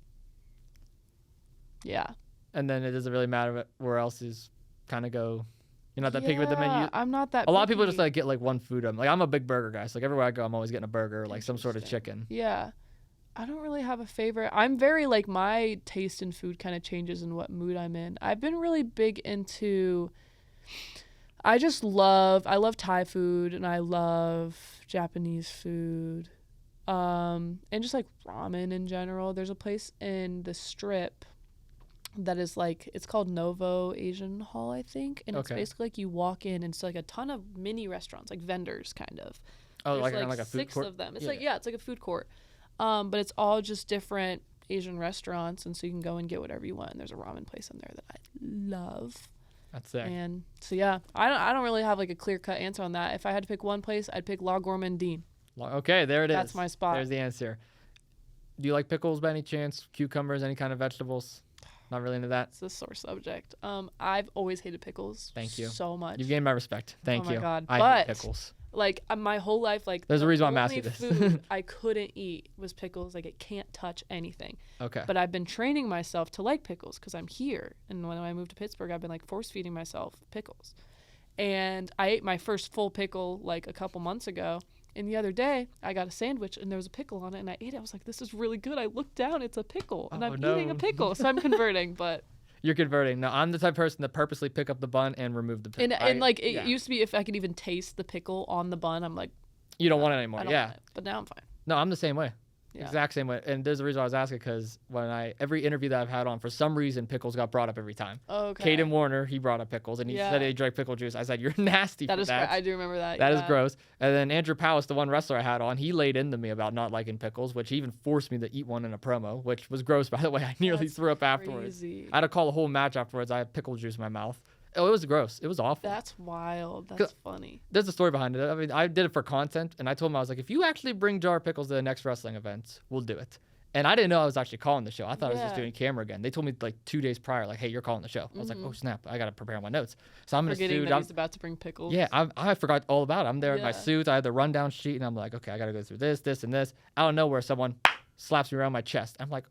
[SPEAKER 2] Yeah.
[SPEAKER 1] And then it doesn't really matter where else is kind of go. You're not that picky with the menu?
[SPEAKER 2] I'm not that
[SPEAKER 1] picky. A lot of people just like get like one food. I'm a big burger guy. So like everywhere I go, I'm always getting a burger, like some sort of chicken.
[SPEAKER 2] Yeah. I don't really have a favorite. I'm very like my taste in food kind of changes in what mood I'm in. I've been really big into I love Thai food and I love Japanese food. And just like ramen in general. There's a place in the Strip that is like, it's called Novo Asian Hall, I think, and it's basically like you walk in and it's like a ton of mini restaurants, like vendors kind of.
[SPEAKER 1] Oh,
[SPEAKER 2] like
[SPEAKER 1] a food
[SPEAKER 2] 6
[SPEAKER 1] court?
[SPEAKER 2] of them. It's it's like a food court, but it's all just different Asian restaurants, and so you can go and get whatever you want. And there's a ramen place in there that I love.
[SPEAKER 1] That's sick.
[SPEAKER 2] And so yeah, I don't really have like a clear cut answer on that. If I had to pick one place, I'd pick La Gourmandine.
[SPEAKER 1] Okay, there it is.
[SPEAKER 2] That's my spot.
[SPEAKER 1] There's the answer. Do you like pickles by any chance? Cucumbers, any kind of vegetables? Not really into that.
[SPEAKER 2] It's a sore subject. I've always hated pickles.
[SPEAKER 1] Thank you
[SPEAKER 2] So much.
[SPEAKER 1] You've gained my respect. Thank you.
[SPEAKER 2] Oh my God.
[SPEAKER 1] I hate pickles.
[SPEAKER 2] Like my whole life, like
[SPEAKER 1] there's a reason why I'm asking this.
[SPEAKER 2] Food I couldn't eat was pickles. Like it can't touch anything.
[SPEAKER 1] Okay.
[SPEAKER 2] But I've been training myself to like pickles because I'm here, and when I moved to Pittsburgh, I've been like force feeding myself pickles. And I ate my first full pickle like a couple months ago. And the other day, I got a sandwich, and there was a pickle on it, and I ate it. I was like, this is really good. I looked down. It's a pickle, and I'm eating a pickle. So I'm converting, but...
[SPEAKER 1] You're converting. No, I'm the type of person to purposely pick up the bun and remove the pickle.
[SPEAKER 2] And it used to be if I could even taste the pickle on the bun, I'm like...
[SPEAKER 1] You don't want it anymore,
[SPEAKER 2] I don't want it, but now I'm fine.
[SPEAKER 1] No, I'm the same way.
[SPEAKER 2] Yeah.
[SPEAKER 1] Exact same way. And there's a reason I was asking, because every interview that I've had on, for some reason, pickles got brought up every time.
[SPEAKER 2] Okay.
[SPEAKER 1] Caden Warner, he brought up pickles, and he said he drank pickle juice. I said, you're nasty for that.
[SPEAKER 2] I do remember that.
[SPEAKER 1] That is gross. And then Andrew Powis, the one wrestler I had on, he laid into me about not liking pickles, which he even forced me to eat one in a promo, which was gross, by the way. I nearly threw up afterwards.
[SPEAKER 2] Crazy.
[SPEAKER 1] I had to call a whole match afterwards. I had pickle juice in my mouth. Oh, it was gross. It was awful.
[SPEAKER 2] That's wild. That's funny.
[SPEAKER 1] There's a story behind it. I mean, I did it for content, and I told him, I was like, if you actually bring jar pickles to the next wrestling event, we'll do it. And I didn't know I was actually calling the show. I thought I was just doing camera again. They told me like 2 days prior, like, hey, you're calling the show. I was like, oh, snap. I got to prepare my notes. So I'm going to
[SPEAKER 2] forgetting that he's about to bring pickles.
[SPEAKER 1] Yeah, I forgot all about it. I'm there in my suit. I had the rundown sheet, and I'm like, okay, I got to go through this, this, and this. Out of nowhere, someone slaps me around my chest. I'm like,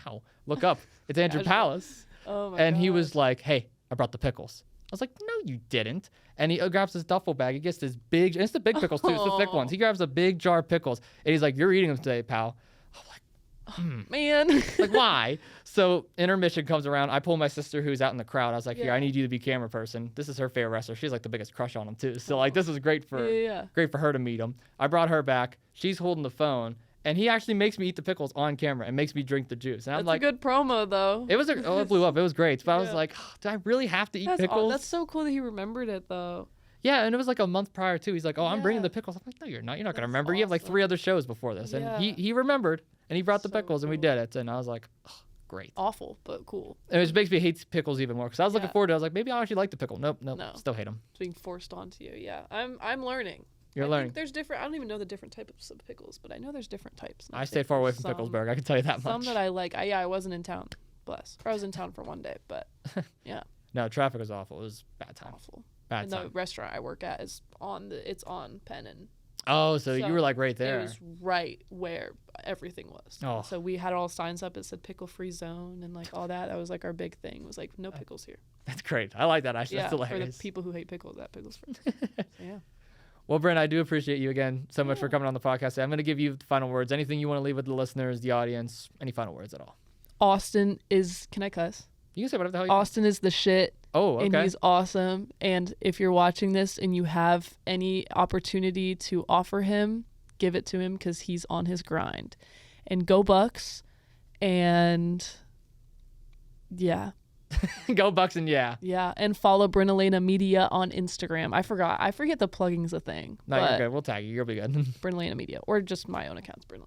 [SPEAKER 1] ow, look up. It's Andrew Powis.
[SPEAKER 2] Oh, my
[SPEAKER 1] And
[SPEAKER 2] God.
[SPEAKER 1] He was like, hey, I brought the pickles. I was like, no, you didn't. And he grabs his duffel bag. He gets this big, and it's the big pickles too. It's the thick ones. He grabs a big jar of pickles, and he's like, you're eating them today, pal. I'm like,
[SPEAKER 2] man.
[SPEAKER 1] Like, why? So intermission comes around. I pull my sister who's out in the crowd. I was like, here, I need you to be camera person. This is her favorite wrestler. She's like the biggest crush on him too. So like, this was great for her to meet him. I brought her back. She's holding the phone. And he actually makes me eat the pickles on camera and makes me drink the juice. And I'm like,
[SPEAKER 2] that's a good promo, though.
[SPEAKER 1] It was it blew up. It was great. But I was like, do I really have to eat pickles?
[SPEAKER 2] That's so cool that he remembered it, though.
[SPEAKER 1] Yeah, and it was like a month prior, too. He's like, I'm bringing the pickles. I'm like, no, you're not. You're not going to remember. Awesome. You have like 3 other shows before this. And he remembered, and he brought the pickles, and we did it. And I was like, oh, great.
[SPEAKER 2] Awful, but cool.
[SPEAKER 1] And it just makes me hate pickles even more, because I was looking forward to it. I was like, maybe I actually like the pickle. Nope,
[SPEAKER 2] no.
[SPEAKER 1] Still hate them.
[SPEAKER 2] It's being forced onto you, yeah. I'm learning.
[SPEAKER 1] You're learning.
[SPEAKER 2] There's different. I don't even know the different types of pickles, but I know there's different types.
[SPEAKER 1] I stayed far away from Picklesburg. I can tell you that much.
[SPEAKER 2] Some that I like. I wasn't in town. Bless. Or I was in town for one day, but yeah.
[SPEAKER 1] No, traffic was awful. It was bad time.
[SPEAKER 2] Awful.
[SPEAKER 1] Bad
[SPEAKER 2] And
[SPEAKER 1] time.
[SPEAKER 2] the restaurant I work at is it's on Penn and
[SPEAKER 1] Oh, so you were like right there.
[SPEAKER 2] It was right where everything was.
[SPEAKER 1] Oh.
[SPEAKER 2] So we had all signs up that said pickle free zone and like all that. That was like our big thing. It was like no pickles here.
[SPEAKER 1] That's great. I like that actually.
[SPEAKER 2] Yeah,
[SPEAKER 1] That's hilarious.
[SPEAKER 2] for the people who hate pickles, that pickles free. So, yeah.
[SPEAKER 1] Well, Brynn, I do appreciate you again so much for coming on the podcast. I'm going to give you the final words. Anything you want to leave with the listeners, the audience, any final words at all?
[SPEAKER 2] Austin is, can I cuss?
[SPEAKER 1] You can say whatever the hell you
[SPEAKER 2] Austin is the shit.
[SPEAKER 1] Oh, okay.
[SPEAKER 2] And he's awesome. And if you're watching this and you have any opportunity to offer him, give it to him because he's on his grind. And go Bucks. And yeah.
[SPEAKER 1] Go Bucks and yeah.
[SPEAKER 2] Yeah. And follow Brynn Media on Instagram. I forget the plugging's a thing.
[SPEAKER 1] No, you're good. We'll tag you. You'll be good.
[SPEAKER 2] Brynn Media. Or just my own account's Brynn.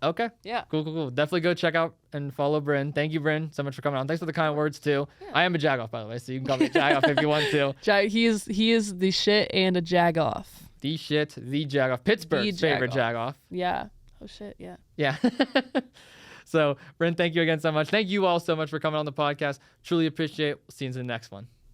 [SPEAKER 1] Okay.
[SPEAKER 2] Yeah.
[SPEAKER 1] Cool. Definitely go check out and follow Brynn. Thank you, Brynn, so much for coming on. Thanks for the kind words, too. Yeah. I am a Jagoff, by the way, so you can call me a Jagoff if you want to.
[SPEAKER 2] He is the shit and a Jagoff.
[SPEAKER 1] The shit, the Jagoff. Pittsburgh's favorite Jagoff.
[SPEAKER 2] Yeah. Oh, shit. Yeah.
[SPEAKER 1] Yeah. So, Brynn, thank you again so much. Thank you all so much for coming on the podcast. Truly appreciate it. See you in the next one.